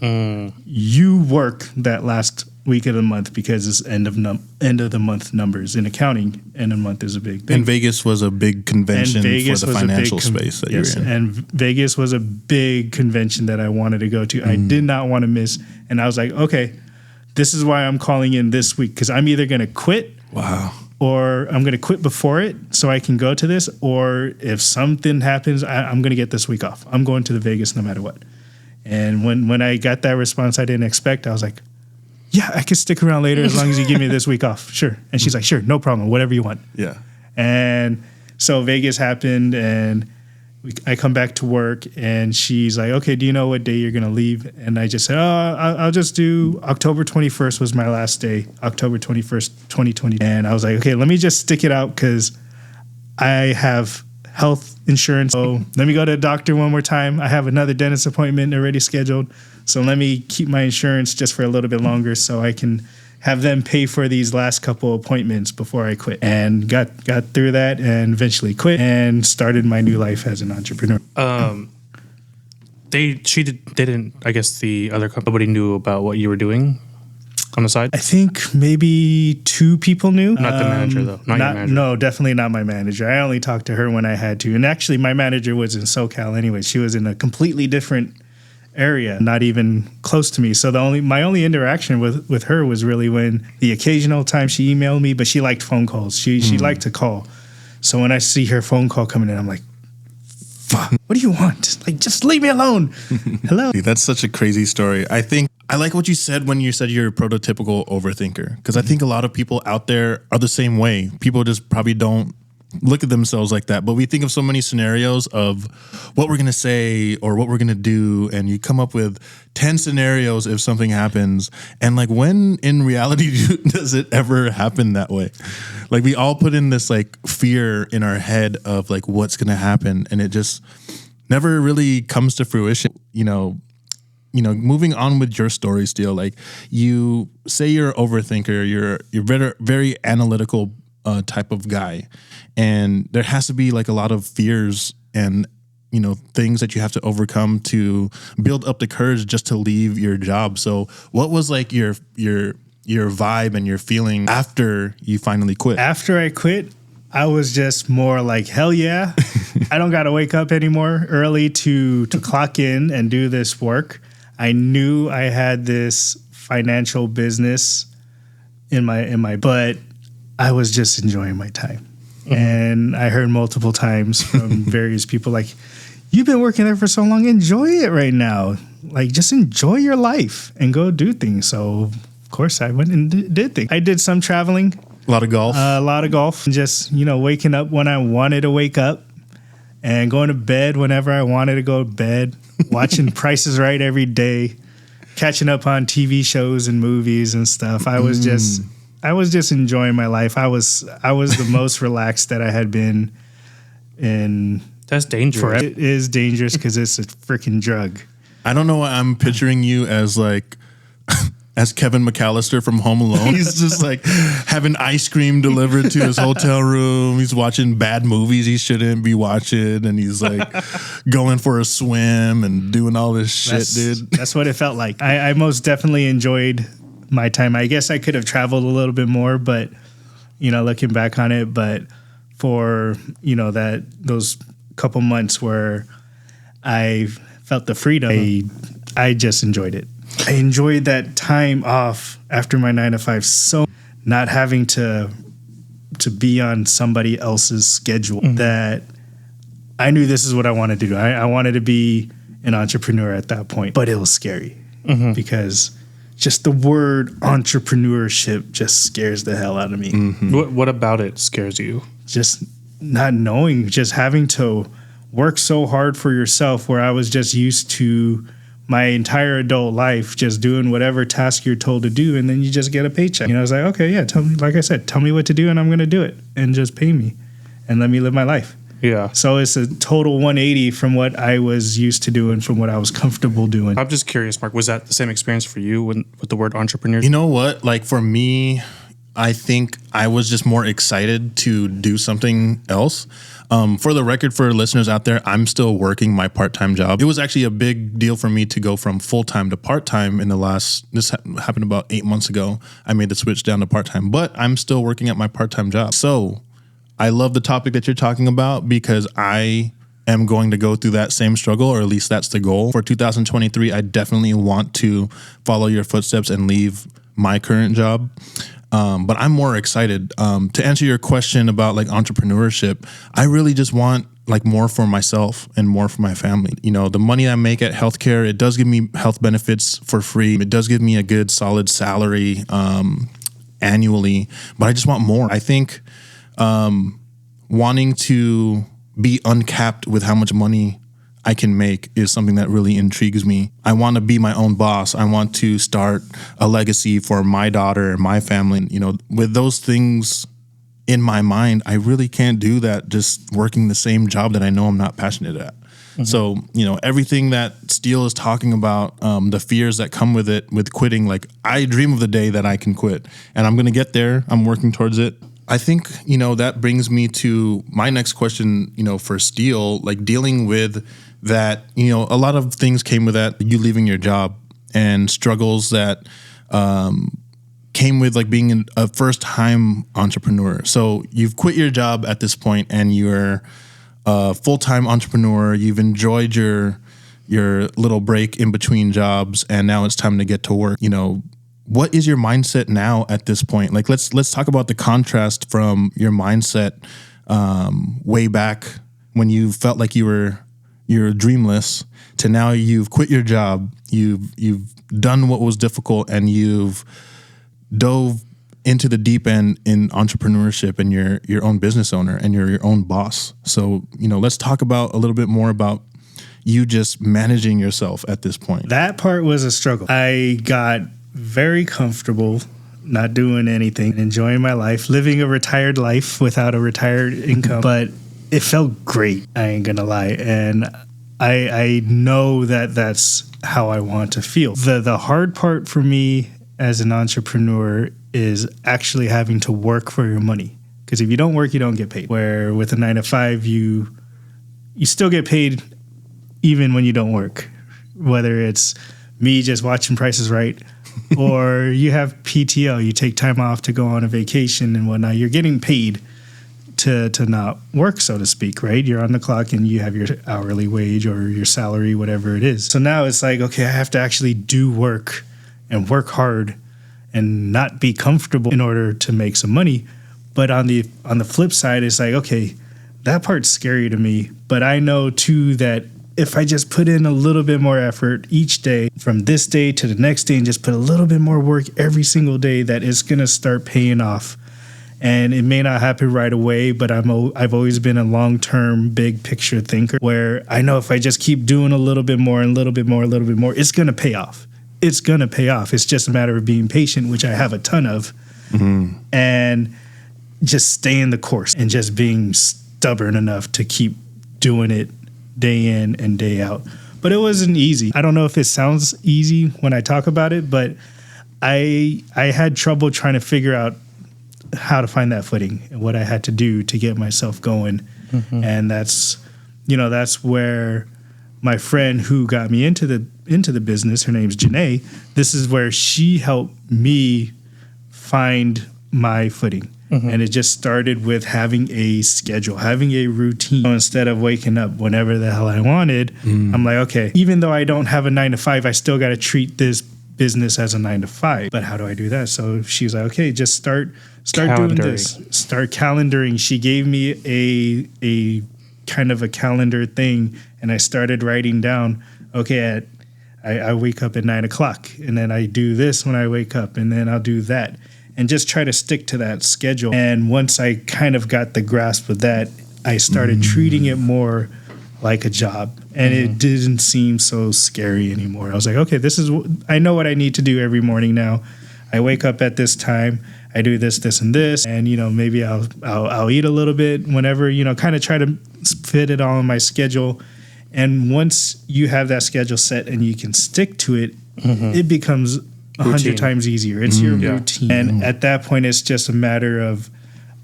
you work that last week of the month because it's end of the month numbers in accounting. End of the month is a big thing. And Vegas was a big convention for the financial space that you're in. And Vegas was a big convention that I wanted to go to. I did not want to miss. And I was like, okay, this is why I'm calling in this week because I'm either going to quit. Wow. Or I'm going to quit before it so I can go to this. Or if something happens, I'm going to get this week off. I'm going to the Vegas no matter what. And when I got that response I didn't expect, I was like, yeah, I can stick around later as long as you give me this week off. Sure. And she's like, sure, no problem, whatever you want. Yeah. And so Vegas happened and I come back to work and she's like, okay, do you know what day you're going to leave? And I just said, I'll just do October 21st was my last day, October 21st, 2020. And I was like, okay, let me just stick it out because I have health insurance. So let me go to the doctor one more time. I have another dentist appointment already scheduled. So let me keep my insurance just for a little bit longer so I can have them pay for these last couple appointments before I quit. And got through that and eventually quit and started my new life as an entrepreneur. Didn't, I guess the other company, nobody knew about what you were doing on the side? I think maybe 2 people knew. Not the manager, though. Not your manager. No, definitely not my manager. I only talked to her when I had to. And actually, my manager was in SoCal anyway. She was in a completely different area, not even close to me. So my only interaction with her was really when the occasional time she emailed me, but she liked phone calls. She liked to call. So when I see her phone call coming in, I'm like, fuck, what do you want? Like, just leave me alone. Hello. That's such a crazy story. I think I like what you said when you said you're a prototypical overthinker, because I think a lot of people out there are the same way. People just probably don't look at themselves like that, but we think of so many scenarios of what we're going to say or what we're going to do, and you come up with 10 scenarios if something happens, and like, when in reality does it ever happen that way? Like, we all put in this like fear in our head of like what's going to happen, and it just never really comes to fruition. Moving on with your story, Steele, like, you say you're an overthinker, you're very, very analytical type of guy, and there has to be like a lot of fears and things that you have to overcome to build up the courage just to leave your job. So what was like your vibe and your feeling after you finally quit? After I quit, I was just more like, hell yeah. I don't got to wake up anymore early to clock in and do this work. I knew I had this financial business in my but I was just enjoying my time. Mm-hmm. And I heard multiple times from various people like, you've been working there for so long, enjoy it right now. Like, just enjoy your life and go do things. So, of course, I went and did things. I did some traveling. A lot of golf. Just, waking up when I wanted to wake up and going to bed whenever I wanted to go to bed, watching Price is Right every day, catching up on TV shows and movies and stuff. I was just enjoying my life. I was the most relaxed that I had been in. That's dangerous. It is dangerous because it's a freaking drug. I don't know why I'm picturing you as like as Kevin McAllister from Home Alone. He's just like having ice cream delivered to his hotel room. He's watching bad movies he shouldn't be watching, and he's like going for a swim and doing all this shit, dude. That's what it felt like. I most definitely enjoyed my time. I guess I could have traveled a little bit more, but looking back on it, but for those couple months where I felt the freedom, I just enjoyed it. I enjoyed that time off after my 9-to-5, so not having to be on somebody else's schedule. Mm-hmm. That I knew this is what I wanted to do. I wanted to be an entrepreneur at that point, but it was scary because just the word entrepreneurship just scares the hell out of me. What about it scares you? Just not knowing, just having to work so hard for yourself, where I was just used to my entire adult life just doing whatever task you're told to do, and then you just get a paycheck. I was like, okay, yeah, tell me, like I said, tell me what to do and I'm going to do it, and just pay me and let me live my life. Yeah. So it's a total 180 from what I was used to doing, from what I was comfortable doing. I'm just curious, Mark, was that the same experience for you with the word entrepreneur? You know what? Like for me, I think I was just more excited to do something else. For the record, for listeners out there, I'm still working my part-time job. It was actually a big deal for me to go from full-time to part-time this happened about 8 months ago. I made the switch down to part-time, but I'm still working at my part-time job. So I love the topic that you're talking about, because I am going to go through that same struggle, or at least that's the goal. For 2023, I definitely want to follow your footsteps and leave my current job. But I'm more excited. To answer your question about like entrepreneurship, I really just want like more for myself and more for my family. You know, the money I make at healthcare, it does give me health benefits for free. It does give me a good solid salary annually, but I just want more. I think wanting to be uncapped with how much money I can make is something that really intrigues me. I want to be my own boss. I want to start a legacy for my daughter and my family. You know, with those things in my mind, I really can't do that just working the same job that I know I'm not passionate at. So, you know, everything that Steele is talking about, the fears that come with it, with quitting, like I dream of the day that I can quit, and I'm going to get there. I'm working towards it. I think, you know, that brings me to my next question, you know, for Steele, like dealing with that, you know, a lot of things came with that, you leaving your job, and struggles that came with like being a first-time entrepreneur. So you've quit your job at this point, and you're a full-time entrepreneur. You've enjoyed your little break in between jobs, and now it's time to get to work. You know, what is your mindset now at this point? Like, let's talk about the contrast from your mindset way back when you felt like you're dreamless, to now you've quit your job, you've done what was difficult, and you've dove into the deep end in entrepreneurship, and you're your own business owner, and you're your own boss. So, you know, let's talk about a little bit more about you just managing yourself at this point. That part was a struggle. I got very comfortable not doing anything, enjoying my life, living a retired life without a retired income. But it felt great, I ain't gonna lie. And I know that that's how I want to feel. The hard part for me as an entrepreneur is actually having to work for your money. Because if you don't work, you don't get paid. Where with a 9-to-5, you still get paid even when you don't work. Whether it's me just watching Price is Right, or you have PTO, you take time off to go on a vacation and whatnot, you're getting paid to not work, so to speak, right? You're on the clock and you have your hourly wage or your salary, whatever it is. So now it's like, okay, I have to actually do work and work hard and not be comfortable in order to make some money. But on the flip side, it's like, okay, that part's scary to me. But I know too that if I just put in a little bit more effort each day, from this day to the next day, and just put a little bit more work every single day, that it's going to start paying off. And it may not happen right away, but I've always been a long-term, big picture thinker, where I know if I just keep doing a little bit more and a little bit more, it's going to pay off. It's going to pay off. It's just a matter of being patient, which I have a ton of, and just staying the course and just being stubborn enough to keep doing it day in and day out. But it wasn't easy. I don't know if it sounds easy when I talk about it, but I had trouble trying to figure out how to find that footing and what I had to do to get myself going. And that's where my friend who got me into the business, her name's Janae, this is where she helped me find my footing. And it just started with having a schedule, having a routine. So instead of waking up whenever the hell I wanted, I'm like, okay, even though I don't have a 9-to-5, I still got to treat this business as a 9-to-5. But how do I do that? So she's like, okay, just start doing this. Start calendaring. She gave me a kind of a calendar thing, and I started writing down, okay, I wake up at 9 o'clock, and then I do this when I wake up, and then I'll do that, and just try to stick to that schedule. And once I kind of got the grasp of that, I started treating it more like a job, and it didn't seem so scary anymore. I was like, okay, I know what I need to do every morning now. I wake up at this time, I do this, this, and this, and maybe I'll eat a little bit whenever, kind of try to fit it all in my schedule. And once you have that schedule set and you can stick to it, it becomes 100 times easier. It's your routine. And at that point, it's just a matter of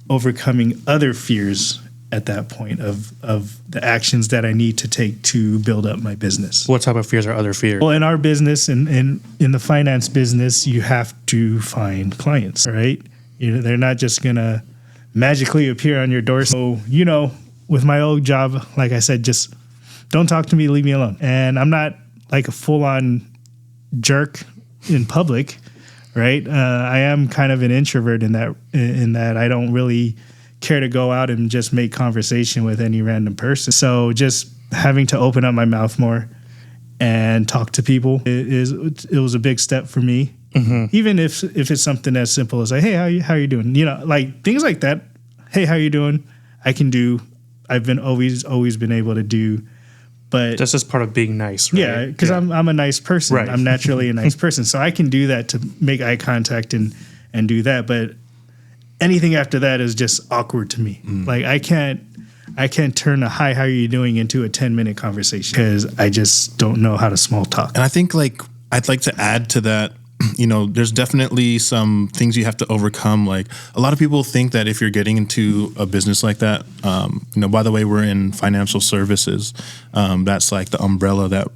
overcoming other fears at that point of the actions that I need to take to build up my business. What type of fears are other fears? Well, in our business and in the finance business, you have to find clients, right? They're not just going to magically appear on your door. So, with my old job, like I said, just don't talk to me, leave me alone. And I'm not like a full-on jerk in public, right? I am kind of an introvert in that I don't really care to go out and just make conversation with any random person. So just having to open up my mouth more and talk to people it was a big step for me. Even if it's something as simple as like, hey, how you doing? Like things like that. Hey, how you doing? I can do. I've been always been able to do. But that's just part of being nice, right? Yeah, because I'm a nice person. Right. I'm naturally a nice person, so I can do that to make eye contact and do that. But anything after that is just awkward to me. Like I can't turn a hi, how are you doing into a 10-minute conversation because I just don't know how to small talk. And I think like I'd like to add to that. There's definitely some things you have to overcome. Like a lot of people think that if you're getting into a business like that, by the way, we're in financial services. That's like the umbrella that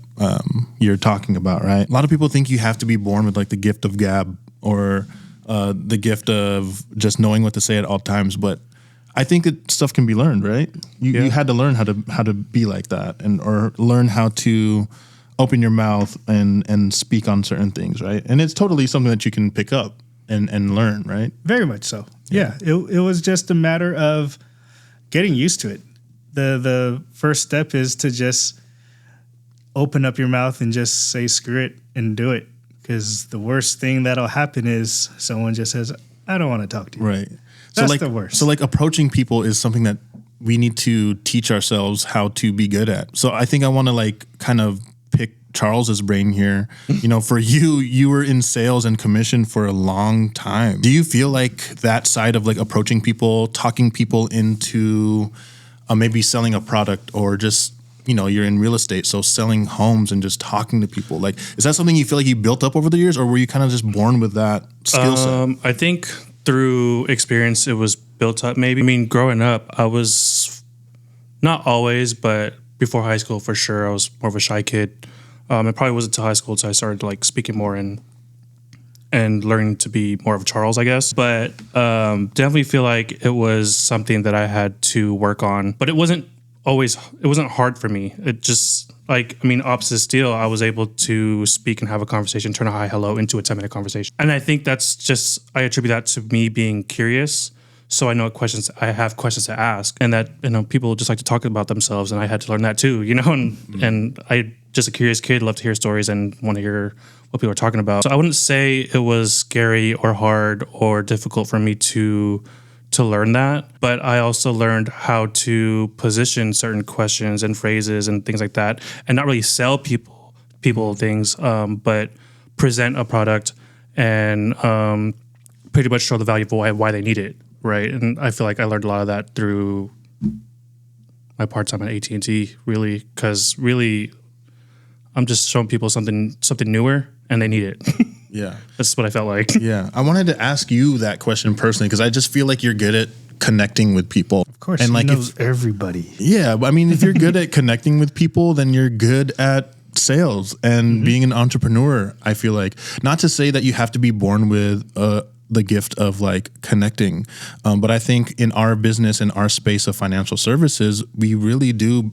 you're talking about, right? A lot of people think you have to be born with like the gift of gab or the gift of just knowing what to say at all times. But I think that stuff can be learned, right? You had to learn how to be like that or learn how to open your mouth and speak on certain things, right? And it's totally something that you can pick up and learn, right? Very much so. Yeah. It was just a matter of getting used to it. The first step is to just open up your mouth and just say screw it and do it. Because the worst thing that'll happen is someone just says, I don't want to talk to you. Right. That's the worst. So like approaching people is something that we need to teach ourselves how to be good at. So I think I want to like kind of pick Charles's brain here. For you were in sales and commission for a long time. Do you feel like that side of like approaching people, talking people into maybe selling a product or just, you're in real estate, so selling homes and just talking to people, like, is that something you feel like you built up over the years or were you kind of just born with that skill set? I think through experience, it was built up maybe. I mean, growing up, I was not always, but before high school, for sure, I was more of a shy kid. It probably wasn't until high school until I started like speaking more and learning to be more of Charles, I guess. But definitely feel like it was something that I had to work on. But it wasn't hard for me. It just opposite Steele, I was able to speak and have a conversation, turn a hi, hello into a 10-minute conversation. And I think I attribute that to me being curious. So I have questions to ask, and that, people just like to talk about themselves, and I had to learn that too, and I just a curious kid, love to hear stories and want to hear what people are talking about. So I wouldn't say it was scary or hard or difficult for me to learn that, but I also learned how to position certain questions and phrases and things like that, and not really sell people things, but present a product and pretty much show the value of why they need it. Right. And I feel like I learned a lot of that through my part-time at AT&T, really, because really I'm just showing people something newer and they need it. Yeah. That's what I felt like. Yeah. I wanted to ask you that question personally because I just feel like you're good at connecting with people. Of course. And he knows everybody. Yeah. I mean, if you're good at connecting with people, then you're good at sales and being an entrepreneur, I feel like. Not to say that you have to be born with the gift of like connecting. But I think in our business, in our space of financial services, we really do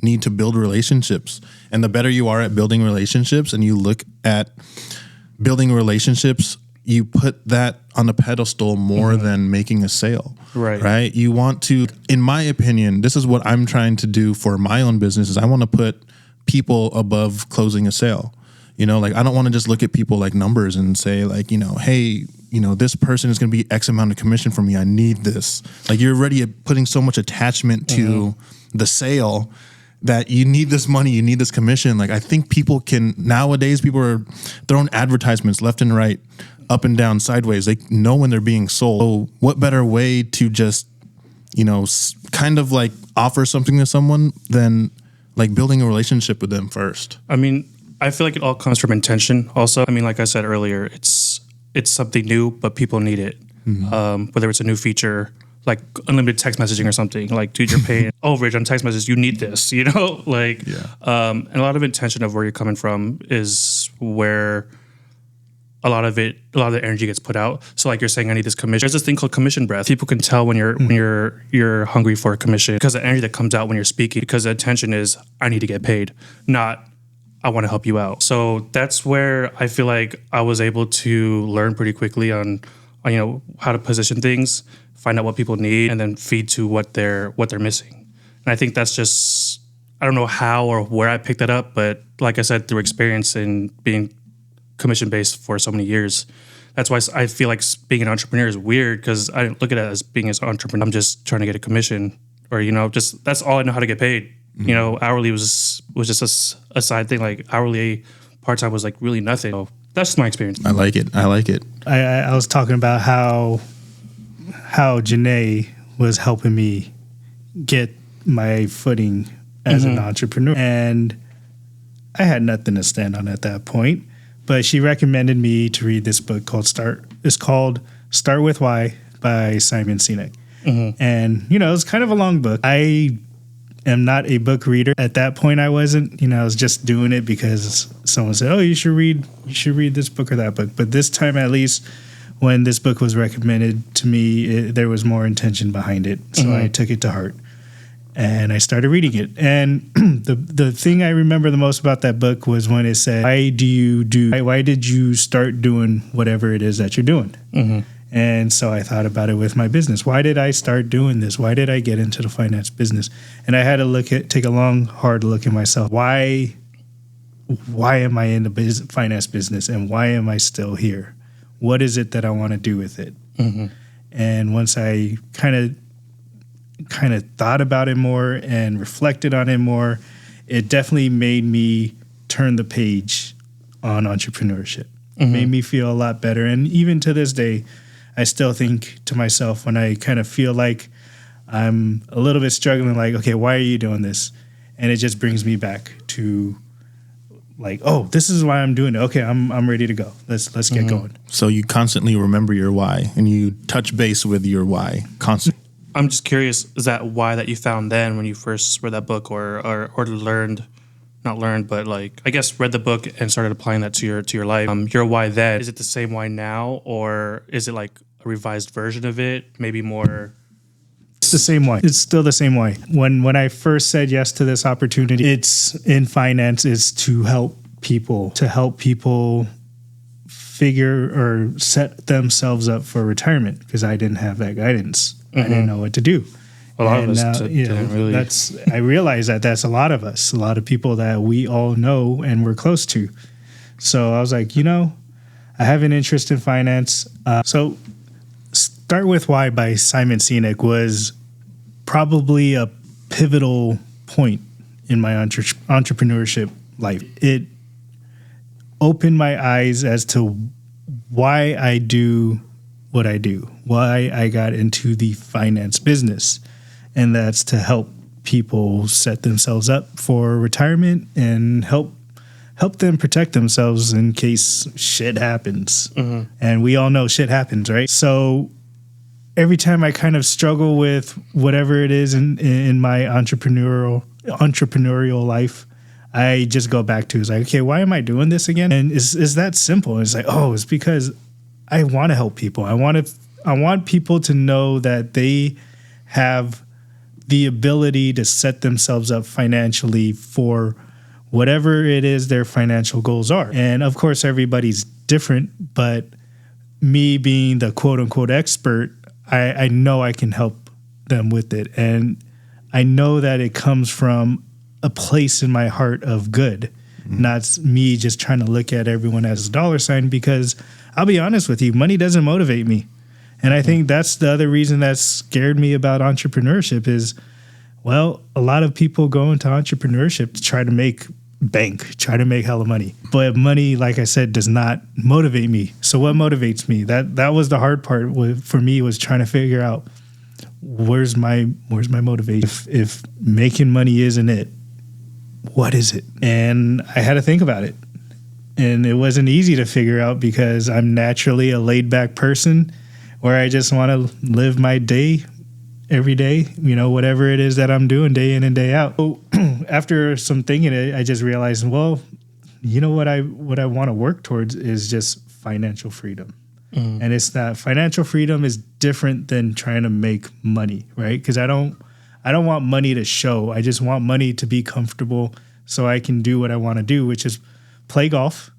need to build relationships. And the better you are at building relationships and you look at building relationships, you put that on a pedestal more than making a sale. Right. You want to, in my opinion, this is what I'm trying to do for my own business is I want to put people above closing a sale. You know, like I don't want to just look at people like numbers and say like, you know, hey, you know, this person is going to be X amount of commission for me. I need this. Like you're already putting so much attachment to the sale that you need this money, you need this commission. Like I think people can nowadays, people are throwing advertisements left and right, up and down, sideways. They know when they're being sold. So what better way to just, you know, kind of like offer something to someone than like building a relationship with them first? I mean, I feel like it all comes from intention also. I mean, like I said earlier, it's something new, but people need it. Whether it's a new feature, like unlimited text messaging or something, like, dude, you're paying overage on text messages. You need this, you know, like, and a lot of intention of where you're coming from is where a lot of the energy gets put out. So like you're saying, I need this commission. There's this thing called commission breath. People can tell when you're hungry for a commission because the energy that comes out when you're speaking, because the intention is, I need to get paid, not I want to help you out. So that's where I feel like I was able to learn pretty quickly on you know, how to position things, find out what people need, and then feed to what they're missing. And I think that's just, I don't know how or where I picked that up, but like I said, through experience in being commission based for so many years. That's why I feel like being an entrepreneur is weird, because I don't look at it as being an entrepreneur. I'm just trying to get a commission, or, you know, just that's all I know how to get paid. You know, hourly was just a side thing. Like hourly part-time was like really nothing. So that's just my experience. I like it. I was talking about how Janae was helping me get my footing as an entrepreneur, and I had nothing to stand on at that point. But she recommended me to read this book called Start With Why by Simon Sinek. And, you know, it's kind of a long book. I am not a book reader. At that point, I wasn't. You know, I was just doing it because someone said, "Oh, you should read this book or that book." But this time, at least, when this book was recommended to me, there was more intention behind it. So I took it to heart, and I started reading it. And the thing I remember the most about that book was when it said, "Why did you start doing whatever it is that you're doing?" And so I thought about it with my business. Why did I start doing this? Why did I get into the finance business? And I had to take a long, hard look at myself. Why am I in the finance business, and why am I still here? What is it that I want to do with it? And once I kind of thought about it more and reflected on it more, it definitely made me turn the page on entrepreneurship. It made me feel a lot better. And even to this day, I still think to myself when I kind of feel like I'm a little bit struggling, like, okay, why are you doing this? And it just brings me back to like, oh, this is why I'm doing it. Okay, I'm ready to go. Let's get going. So you constantly remember your why, and you touch base with your why constantly. I'm just curious, is that why that you found then when you first read that book, or not learned, but like, I guess read the book and started applying that to your life? Your why then, is it the same why now, or is it like a revised version of it? People more. It's the same way. It's still the same way. When I first said yes to this opportunity, it's in finance, is to help people figure or set themselves up for retirement, because I didn't have that guidance. I didn't know what to do. A lot of us didn't really. I realize that's a lot of us, a lot of people that we all know and we're close to. So I was like, I have an interest in finance. So Start With Why by Simon Sinek was probably a pivotal point in my entrepreneurship life. It opened my eyes as to why I do what I do, why I got into the finance business. And that's to help people set themselves up for retirement and help them protect themselves in case shit happens. And we all know shit happens, right? So every time I kind of struggle with whatever it is in my entrepreneurial life, I just go back to, it's like, okay, why am I doing this again? And it's that simple. It's like, oh, it's because I want to help people. I want people to know that they have the ability to set themselves up financially for whatever it is their financial goals are. And of course, everybody's different, but me being the quote unquote expert, I know I can help them with it. And I know that it comes from a place in my heart of good. not me just trying to look at everyone as a dollar sign, because I'll be honest with you, money doesn't motivate me. And I think that's the other reason that scared me about entrepreneurship is, well, a lot of people go into entrepreneurship to try to make bank, try to make hella money. But money, like I said, does not motivate me. So what motivates me? That was the hard part for me, was trying to figure out where's my motivation. If making money isn't it, what is it? And I had to think about it. And it wasn't easy to figure out, because I'm naturally a laid back person where I just want to live my day every day, whatever it is that I'm doing day in and day out. So after some thinking, I just realized, well, what I want to work towards is just financial freedom. And it's that financial freedom is different than trying to make money, right? Because I don't want money to show. I just want money to be comfortable so I can do what I want to do, which is play golf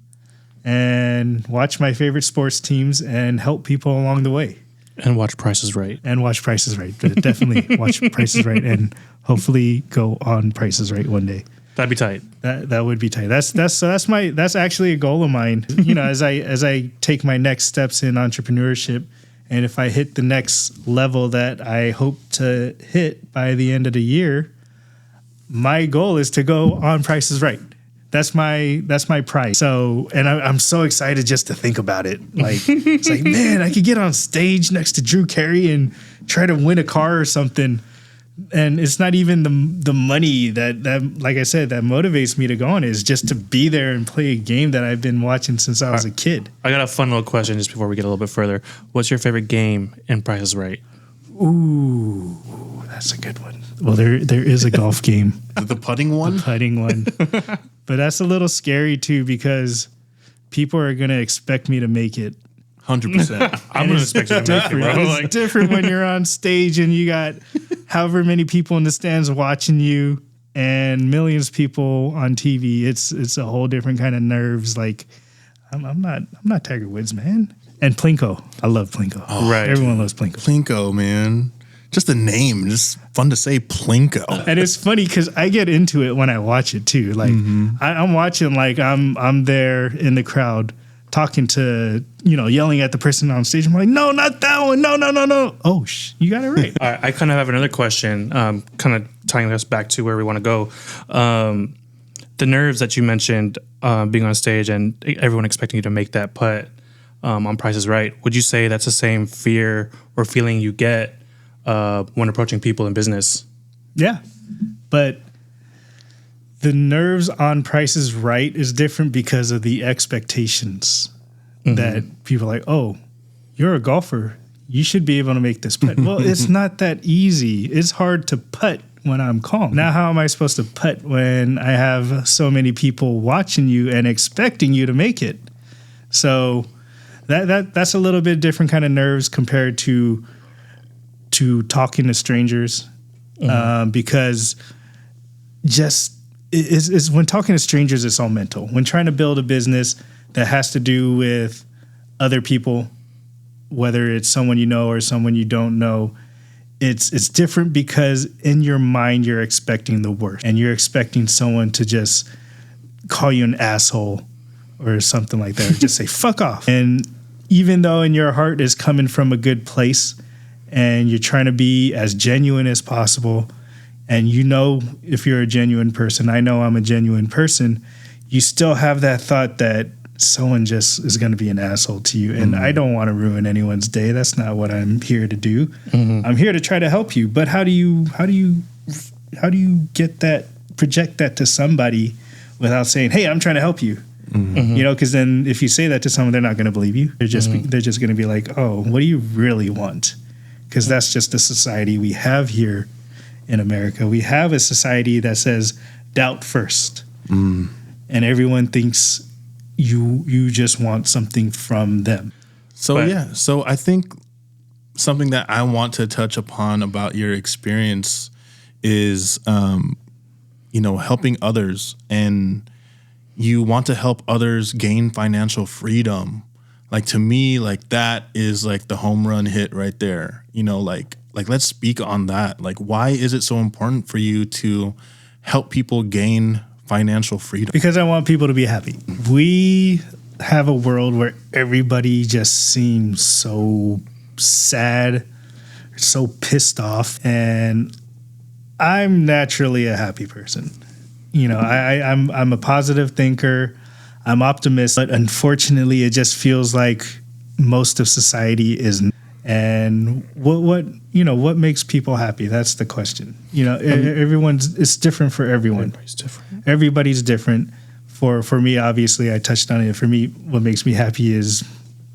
and watch my favorite sports teams and help people along the way. And watch Price is Right. Definitely watch Price is Right, and hopefully go on Price is Right one day. That'd be tight. That would be tight. That's actually a goal of mine. As I take my next steps in entrepreneurship, and if I hit the next level that I hope to hit by the end of the year, my goal is to go on Price is Right. That's my prize. So, and I'm so excited just to think about it. Like, it's like, man, I could get on stage next to Drew Carey and try to win a car or something. And it's not even the money that, like I said, that motivates me to go on, is just to be there and play a game that I've been watching since I was a kid. I got a fun little question just before we get a little bit further. What's your favorite game in Price is Right? Ooh, that's a good one. Well, there is a golf game. The putting one? The putting one. But that's a little scary too, because people are going to expect me to make it. 100%. I'm going to expect you to make it, bro. It's different when you're on stage and you got however many people in the stands watching you and millions of people on TV. It's a whole different kind of nerves. Like, I'm not Tiger Woods, man. And Plinko. I love Plinko. Oh, right. Everyone loves Plinko. Plinko, man. Just the name, just fun to say, Plinko. And it's funny because I get into it when I watch it too. Like I'm watching, like I'm there in the crowd talking to, yelling at the person on stage. I'm like, no, not that one. No. Oh, you got it right. All right, I kind of have another question, kind of tying us back to where we want to go. The nerves that you mentioned, being on stage and everyone expecting you to make that putt on Price is Right. Would you say that's the same fear or feeling you get when approaching people in business? Yeah, but the nerves on Price is Right is different because of the expectations that people are like, oh, you're a golfer, you should be able to make this putt. Well, it's not that easy. It's hard to putt when I'm calm. Now, how am I supposed to putt when I have so many people watching you and expecting you to make it? So that's a little bit different kind of nerves compared to talking to strangers, because just is when talking to strangers, it's all mental. When trying to build a business that has to do with other people, whether it's someone you know or someone you don't know, it's different because in your mind you're expecting the worst, and you're expecting someone to just call you an asshole or something like that, or just say fuck off. And even though in your heart is coming from a good place, and you're trying to be as genuine as possible, and if you're a genuine person, I know I'm a genuine person, you still have that thought that someone just is going to be an asshole to you. And I don't want to ruin anyone's day. That's not what I'm here to do. I'm here to try to help you. But how do you get that, project that to somebody without saying, hey, I'm trying to help you? Because then if you say that to someone, they're not going to believe you. They're just going to be like, oh, what do you really want? Because that's just the society we have here in America. We have a society that says doubt first. And everyone thinks you just want something from them. So I think something that I want to touch upon about your experience is, helping others, and you want to help others gain financial freedom. Like, to me, like, that is like the home run hit right there. Like let's speak on that. Like, why is it so important for you to help people gain financial freedom? Because I want people to be happy. We have a world where everybody just seems so sad, so pissed off, and I'm naturally a happy person. You know, I'm a positive thinker. I'm optimistic, but unfortunately, it just feels like most of society isn't. And what makes people happy? That's the question. You know, it's different for everyone. Everybody's different. For me, obviously, I touched on it. For me, what makes me happy is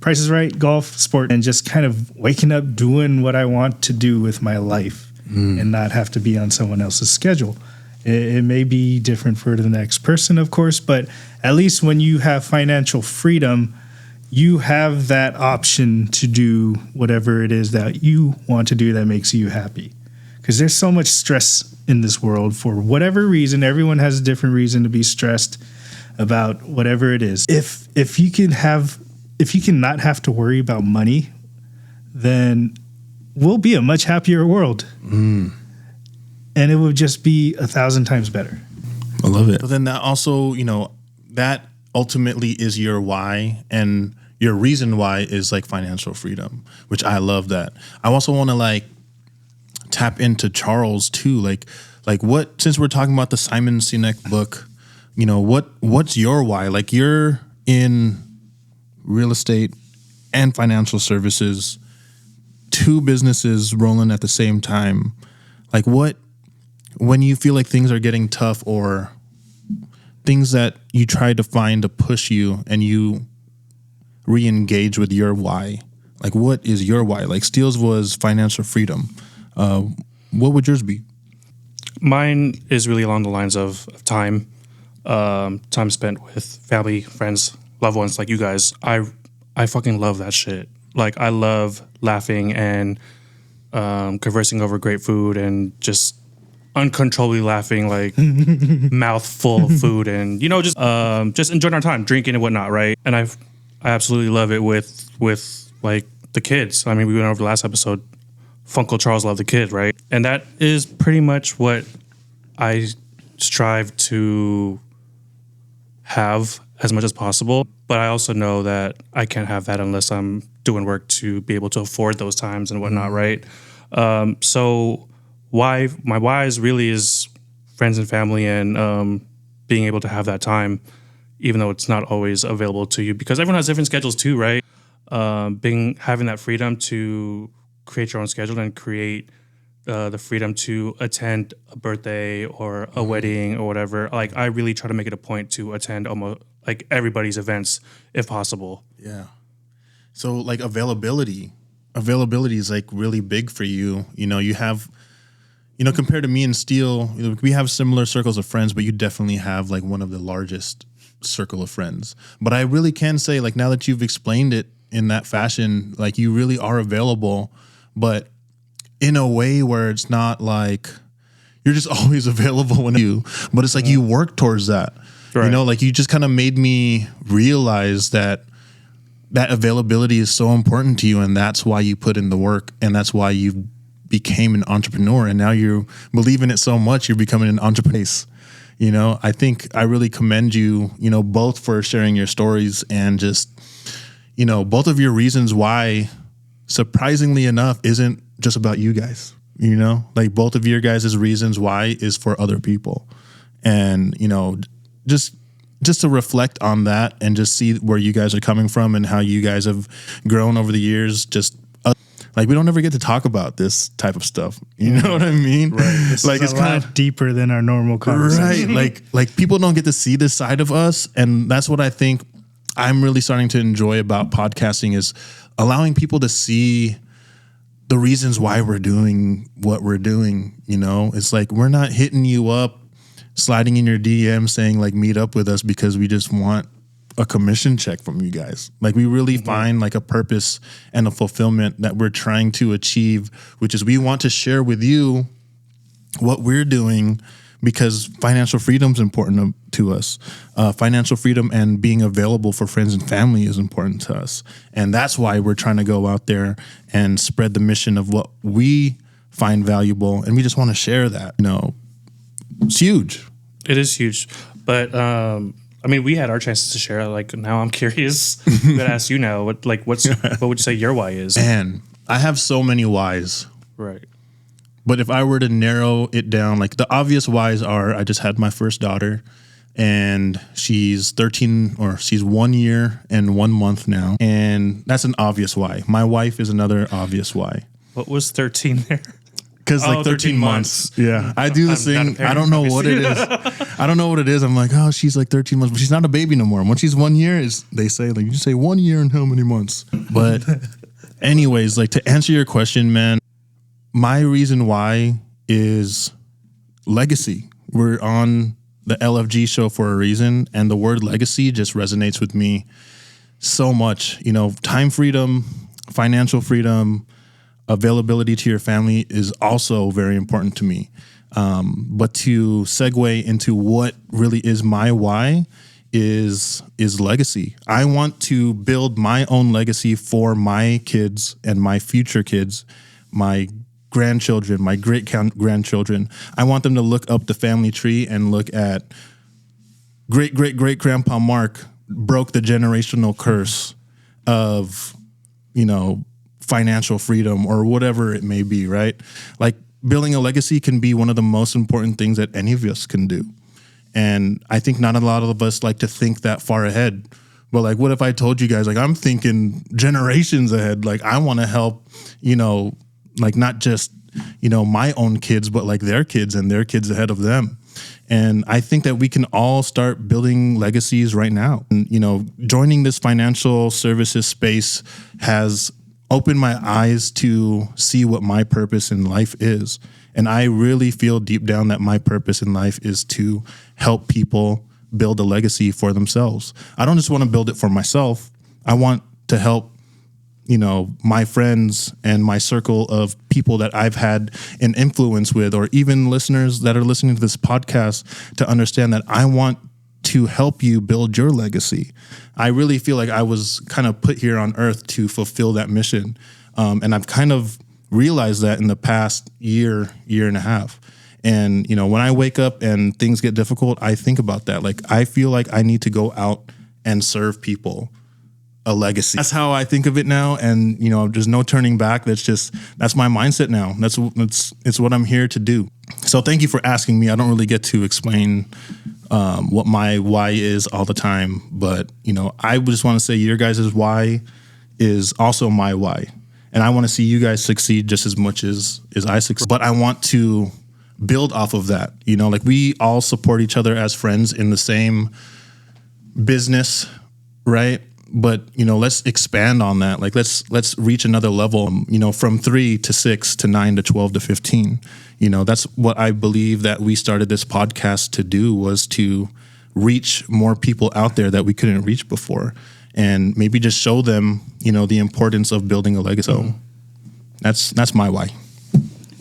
Price is Right, golf, sport, and just kind of waking up doing what I want to do with my life and not have to be on someone else's schedule. It may be different for the next person, of course, but at least when you have financial freedom, you have that option to do whatever it is that you want to do that makes you happy. Because there's so much stress in this world for whatever reason. Everyone has a different reason to be stressed about whatever it is. If you can not have to worry about money, then we'll be a much happier world. And it would just be 1,000 times better. I love it. But then that also, you know, that ultimately is your why, and your reason why is like financial freedom, which I love that. I also want to like tap into Charles too. Like what, since we're talking about the Simon Sinek book, you know, what's your why? Like you're in real estate and financial services, 2 businesses rolling at the same time. Like when you feel like things are getting tough or things that you try to find to push you and you re-engage with your why, like what is your why? Like Steele's was financial freedom. What would yours be? Mine is really along the lines of time, time spent with family, friends, loved ones like you guys. I fucking love that shit. Like I love laughing and conversing over great food and just uncontrollably laughing, like mouth full of food, and you know, just enjoying our time, drinking and whatnot, right? And I absolutely love it with like the kids. I mean, we went over the last episode. Funkle Charles loved the kid, right? And that is pretty much what I strive to have as much as possible. But I also know that I can't have that unless I'm doing work to be able to afford those times and whatnot, right? So my why is really is friends and family and being able to have that time, even though it's not always available to you because everyone has different schedules too, right? Having that freedom to create your own schedule and create the freedom to attend a birthday or a wedding or whatever. Like I really try to make it a point to attend almost like everybody's events if possible. Yeah. So like availability is like really big for you. You know, you have, you know, compared to me and Steele, you know, we have similar circles of friends, but you definitely have like one of the largest circle of friends. But I really can say, like, now that you've explained it in that fashion, like you really are available, but in a way where it's not like you're just always available when but it's like you work towards that. Right. You know, like you just kind of made me realize that availability is so important to you, and that's why you put in the work, and that's why you became an entrepreneur, and now you believe in it so much you're becoming an entrepreneur. You know, I think I really commend you, you know, both for sharing your stories and just, you know, both of your reasons why, surprisingly enough, isn't just about you guys. You know, like both of your guys' reasons why is for other people. And, you know, just to reflect on that and just see where you guys are coming from and how you guys have grown over the years. Just like we don't ever get to talk about this type of stuff. You know what I mean? Right. This like is it's kind of deeper than our normal conversation. Right. Like people don't get to see this side of us, and that's what I think I'm really starting to enjoy about podcasting is allowing people to see the reasons why we're doing what we're doing. You know, it's like we're not hitting you up, sliding in your DM saying like meet up with us because we just want a commission check from you guys. Like we really find like a purpose and a fulfillment that we're trying to achieve, which is we want to share with you what we're doing because financial freedom is important to us. Financial freedom and being available for friends and family is important to us. And that's why we're trying to go out there and spread the mission of what we find valuable. And we just want to share that. You know, it's huge. It is huge. But I mean, we had our chances to share. Like now, I'm curious. I'm gonna ask you now. What would you say your why is? And I have so many whys. Right. But if I were to narrow it down, like the obvious whys are, I just had my first daughter, and she's 13, or she's 1 year and 1 month now, and that's an obvious why. My wife is another obvious why. What was 13 there? Because 13 months. Yeah. I do this thing. I don't know what it is. I don't know what it is. I'm like, oh, she's like 13 months, but she's not a baby no more. Once she's 1 year, they say, like, you say 1 year and how many months? But anyways, like, to answer your question, man, my reason why is legacy. We're on the LFG show for a reason, and the word legacy just resonates with me so much. You know, time freedom, financial freedom, availability to your family is also very important to me. But to segue into what really is my why is legacy. I want to build my own legacy for my kids and my future kids, my grandchildren, my great grandchildren. I want them to look up the family tree and look at great grandpa Mark broke the generational curse of, you know, financial freedom or whatever it may be, right? Like, building a legacy can be one of the most important things that any of us can do. And I think not a lot of us like to think that far ahead. But like, what if I told you guys, like, I'm thinking generations ahead. Like, I want to help, you know, like, not just, you know, my own kids, but like their kids and their kids ahead of them. And I think that we can all start building legacies right now. And, you know, joining this financial services space has opened my eyes to see what my purpose in life is. And I really feel deep down that my purpose in life is to help people build a legacy for themselves. I don't just want to build it for myself. I want to help, you know, my friends and my circle of people that I've had an influence with, or even listeners that are listening to this podcast, to understand that I want to help you build your legacy. I really feel like I was kind of put here on earth to fulfill that mission. And I've kind of realized that in the past year and a half. And, you know, when I wake up and things get difficult, I think about that. Like, I feel like I need to go out and serve people a legacy. That's how I think of it now. And, you know, there's no turning back. That's my mindset now. It's what I'm here to do. So thank you for asking me. I don't really get to explain what my why is all the time, but, you know, I just want to say your guys' why is also my why. And I want to see you guys succeed just as much as I succeed. But I want to build off of that. You know, like, we all support each other as friends in the same business, right? But, you know, let's expand on that. Like, let's reach another level, you know, from 3 to 6 to 9 to 12 to 15. You know, that's what I believe that we started this podcast to do, was to reach more people out there that we couldn't reach before, and maybe just show them, you know, the importance of building a legacy. So that's my why.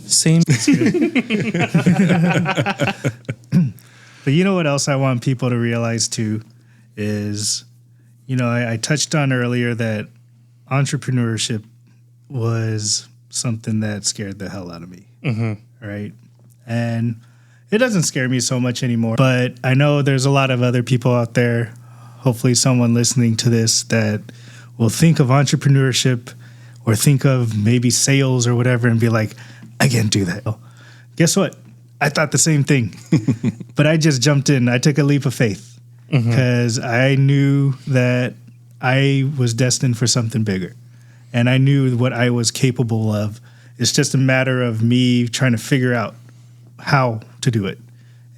Same. But you know what else I want people to realize too is, you know, I touched on earlier that entrepreneurship was something that scared the hell out of me. Mm-hmm. Right. And it doesn't scare me so much anymore. But I know there's a lot of other people out there, hopefully someone listening to this, that will think of entrepreneurship or think of maybe sales or whatever and be like, I can't do that. Well, guess what? I thought the same thing. But I just jumped in. I took a leap of faith because I knew that I was destined for something bigger. And I knew what I was capable of. It's just a matter of me trying to figure out how to do it.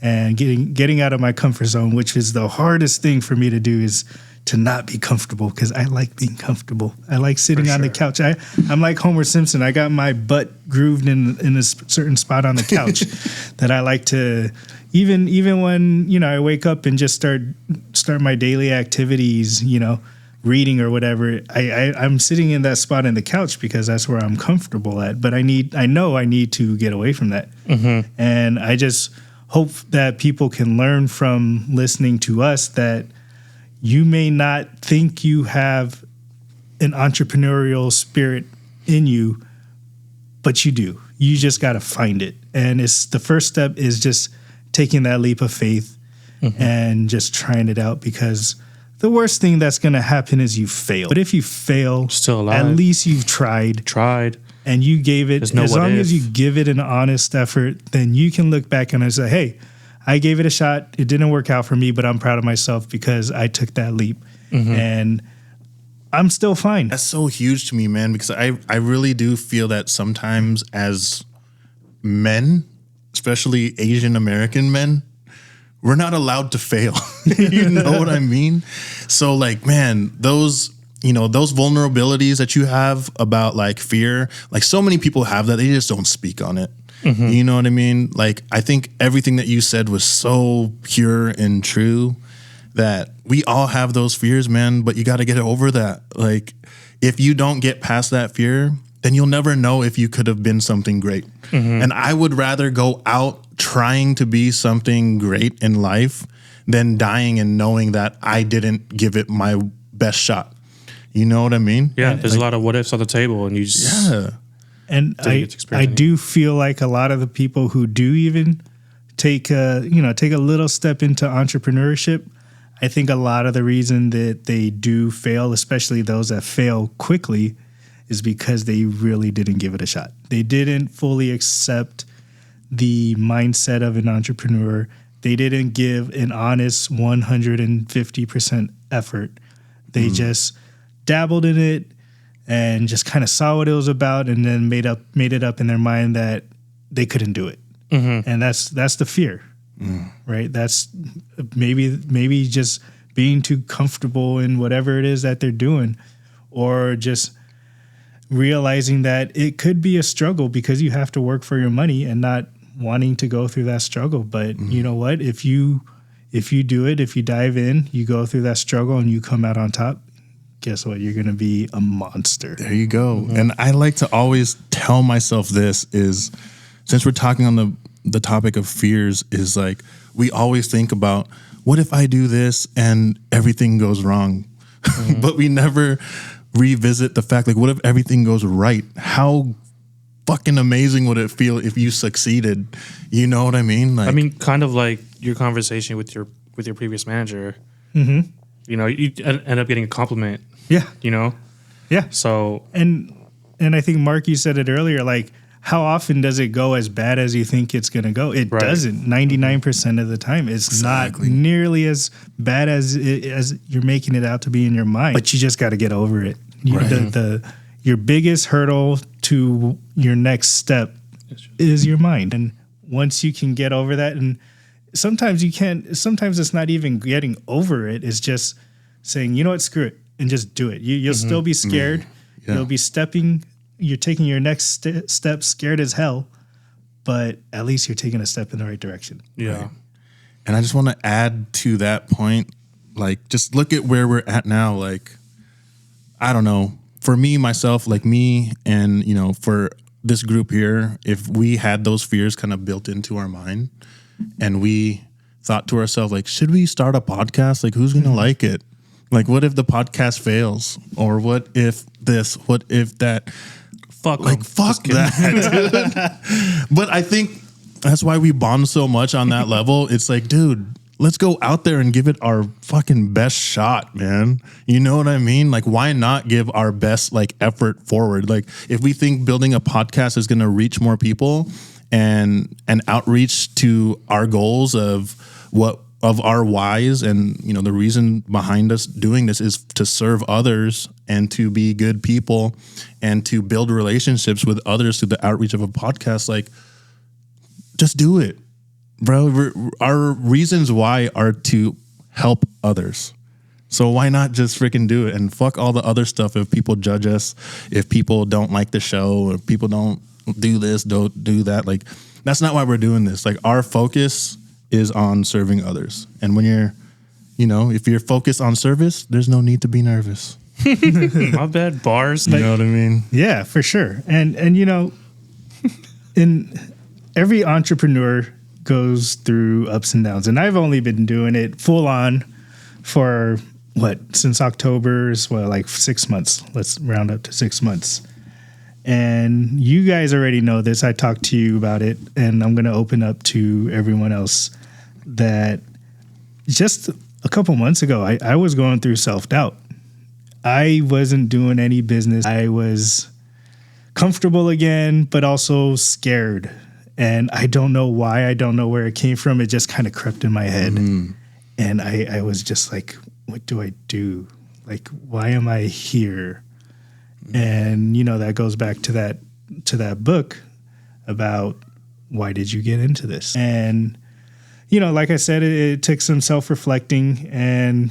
And getting out of my comfort zone, which is the hardest thing for me to do, is to not be comfortable, because I like being comfortable. I like sitting on the couch. I'm like Homer Simpson. I got my butt grooved in a certain spot on the couch that I like to, even when, you know, I wake up and just start my daily activities, you know, reading or whatever, I'm sitting in that spot in the couch because that's where I'm comfortable at. But I know I need to get away from that. Mm-hmm. And I just hope that people can learn from listening to us that you may not think you have an entrepreneurial spirit in you, but you do. You just got to find it. And it's the first step is just taking that leap of faith and just trying it out, because the worst thing that's going to happen is you fail. But if you fail, Still alive. at least you've tried. And you gave it, No as what long if. as you give it an honest effort, then you can look back and say, hey, I gave it a shot. It didn't work out for me, but I'm proud of myself because I took that leap. And I'm still fine. That's so huge to me, man, because I really do feel that sometimes as men, especially Asian American men, we're not allowed to fail. You know what I mean? So like, man, those vulnerabilities that you have about like fear, like so many people have that, they just don't speak on it. You know what I mean? Like, I think everything that you said was so pure and true that we all have those fears, man, but you got to get over that. Like, if you don't get past that fear, then you'll never know if you could have been something great. And I would rather go out trying to be something great in life than dying and knowing that I didn't give it my best shot. You know what I mean? Yeah, there's a lot of what ifs on the table, and you just And I do feel like a lot of the people who do even take a little step into entrepreneurship, I think a lot of the reason that they do fail, especially those that fail quickly, is because they really didn't give it a shot. They didn't fully accept the mindset of an entrepreneur. They didn't give an honest 150% effort. They just dabbled in it and just kind of saw what it was about, and then made it up in their mind that they couldn't do it. And that's the fear, right? That's maybe just being too comfortable in whatever it is that they're doing, or just realizing that it could be a struggle because you have to work for your money, and not wanting to go through that struggle. But you know what? If you do it, if you dive in, you go through that struggle and you come out on top, guess what? You're going to be a monster. There you go. And I like to always tell myself this is, since we're talking on the topic of fears, is like, we always think about, what if I do this and everything goes wrong? But we never revisit the fact, like, what if everything goes right? How fucking amazing would it feel if you succeeded? You know what I mean? Like, I mean, kind of like your conversation with your previous manager. You know, you end up getting a compliment. Yeah. You know? Yeah. So And I think, Mark, you said it earlier, like, how often does it go as bad as you think it's going to go? It doesn't. 99% of the time. It's not nearly as bad as you're making it out to be in your mind. But you just got to get over it. Your biggest hurdle to your next step is your mind. And once you can get over that, and sometimes you can't, sometimes it's not even getting over it. It's just saying, you know what, screw it, and just do it. You'll still be scared. You'll be you're taking your next step scared as hell, but at least you're taking a step in the right direction. yeah. Right. And I just want to add to that point, like, just look at where we're at now. Like, I don't know, for me, myself, like me, and, you know, for this group here, if we had those fears kind of built into our mind and we thought to ourselves, like, should we start a podcast? Like, who's going to like it? Like, what if the podcast fails? Or what if this? What if that? Fuck that, dude. But I think that's why we bond so much on that level. It's like, dude, let's go out there and give it our fucking best shot, man. You know what I mean? Like, why not give our best, like, effort forward? Like, if we think building a podcast is going to reach more people and outreach to our goals of our whys, and, you know, the reason behind us doing this is to serve others and to be good people and to build relationships with others through the outreach of a podcast, like, just do it, bro. Our reasons why are to help others. So why not just freaking do it, and fuck all the other stuff? If people judge us, if people don't like the show, if people don't do this, don't do that, like, that's not why we're doing this. Like, our focus is on serving others. And when you're, you know, if you're focused on service, there's no need to be nervous. My bad, bars. You know what I mean? Yeah, for sure. And you know, in every entrepreneur goes through ups and downs. And I've only been doing it full on for since October, like 6 months. Let's round up to 6 months. And you guys already know this. I talked to you about it, and I'm going to open up to everyone else that just a couple months ago, I was going through self-doubt. I wasn't doing any business. I was comfortable again, but also scared. And I don't know why. I don't know where it came from. It just kind of crept in my head. And I was just like, what do I do? Like, why am I here? And, that goes back to that book about why did you get into this? And, like I said, it took some self-reflecting. And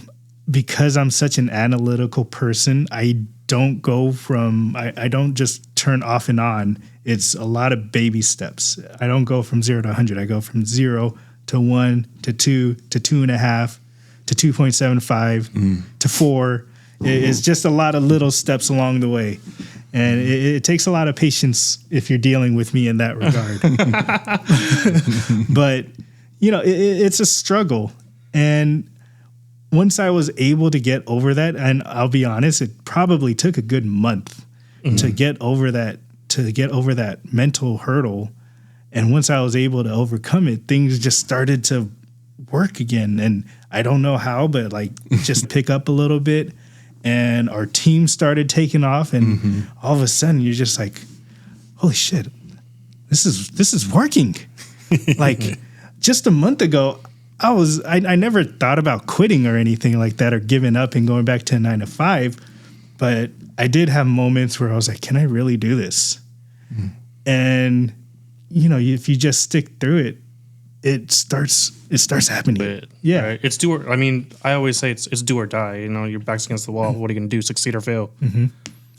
because I'm such an analytical person, I don't go from, I don't just turn off and on. It's a lot of baby steps. I don't go from 0 to 100. I go from 0 to 1 to 2 to 2.5 to 2.75 to 4. It's just a lot of little steps along the way. And it takes a lot of patience if you're dealing with me in that regard. But, it's a struggle. And once I was able to get over that, and I'll be honest, it probably took a good month to get over that mental hurdle. And once I was able to overcome it, things just started to work again. And I don't know how, but just pick up a little bit. And our team started taking off, and all of a sudden you're just like, holy shit, this is working. Just a month ago, I never thought about quitting or anything like that, or giving up and going back to a 9 to 5. But I did have moments where I was like, can I really do this? And, if you just stick through it, it starts happening. But, right? It's do or, I always say it's do or die. Your back's against the wall. What are you going to do? Succeed or fail?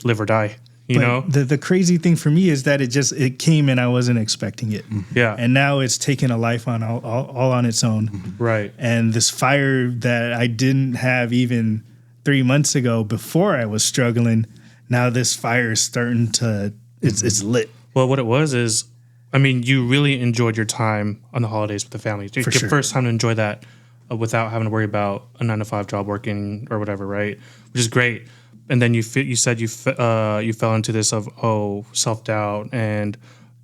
Live or die. The crazy thing for me is that it came and I wasn't expecting it. Yeah. And now it's taken a life on all on its own. Right. And this fire that I didn't have even 3 months ago before I was struggling, now this fire is starting to, it's lit. Well, what it was is, you really enjoyed your time on the holidays with the family. It's your first time to enjoy that without having to worry about a 9 to 5 job working or whatever, right? Which is great. And then you said you fell into this of self-doubt and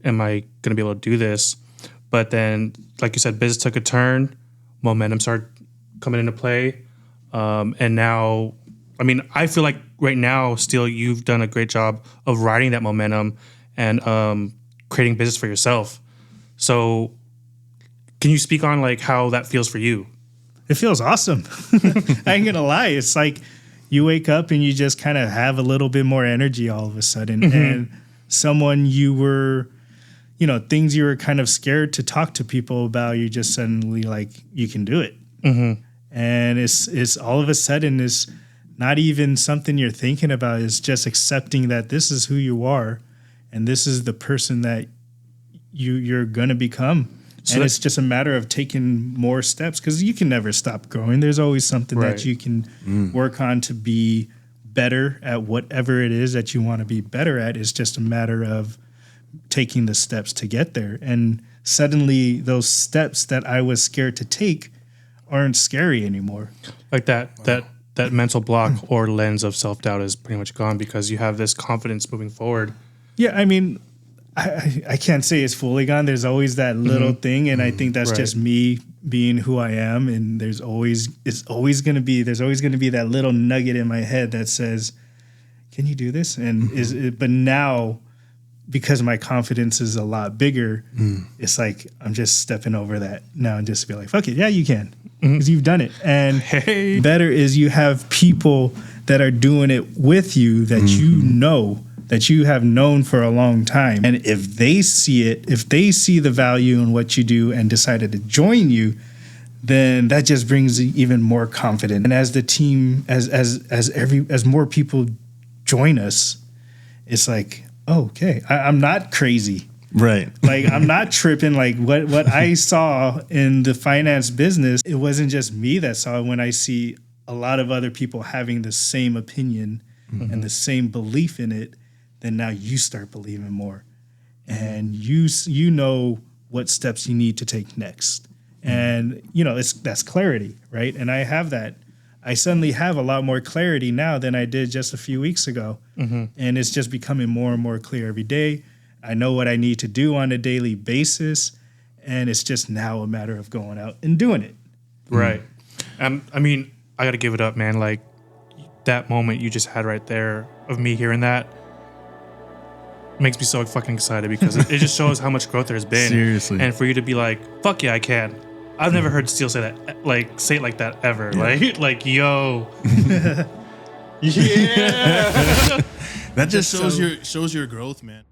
am I going to be able to do this? But then, like you said, business took a turn, momentum started coming into play, and now, I feel like right now, Steele, you've done a great job of riding that momentum and creating business for yourself. So, can you speak on how that feels for you? It feels awesome. I ain't gonna lie. It's like you wake up and you just kind of have a little bit more energy all of a sudden. And someone you were, things you were kind of scared to talk to people about, you just suddenly you can do it. And it's all of a sudden it's not even something you're thinking about. It's just accepting that this is who you are and this is the person that you're going to become. So and it's just a matter of taking more steps because you can never stop growing. There's always something that you can work on to be better at whatever it is that you want to be better at. It's just a matter of taking the steps to get there. And suddenly those steps that I was scared to take aren't scary anymore. Like that mental block or lens of self-doubt is pretty much gone because you have this confidence moving forward. Yeah, I mean, I can't say it's fully gone. There's always that little thing, and I think that's just me being who I am. And there's always going to be that little nugget in my head that says, "Can you do this?" And but now, because my confidence is a lot bigger, it's like I'm just stepping over that now and just be like, "Fuck it, yeah, you can," because you've done it. And better is you have people that are doing it with you that you know. That you have known for a long time. And if they see it, if they see the value in what you do and decided to join you, then that just brings even more confidence. And as the team, as more people join us, it's like, oh, okay, I'm not crazy. Right. Like I'm not tripping. Like what I saw in the finance business, it wasn't just me that saw it. When I see a lot of other people having the same opinion and the same belief in it, then now you start believing more, and you know what steps you need to take next, and that's clarity, right? And I have that. I suddenly have a lot more clarity now than I did just a few weeks ago, and it's just becoming more and more clear every day. I know what I need to do on a daily basis, and it's just now a matter of going out and doing it. Right. I mean, I got to give it up, man. Like, that moment you just had right there of me hearing that makes me so fucking excited because it just shows how much growth there's been. Seriously. And for you to be like, fuck yeah, I can. I've never heard Steele say that, like, say it like that ever. Yeah. Like, yo. Yeah. That just shows your growth, man.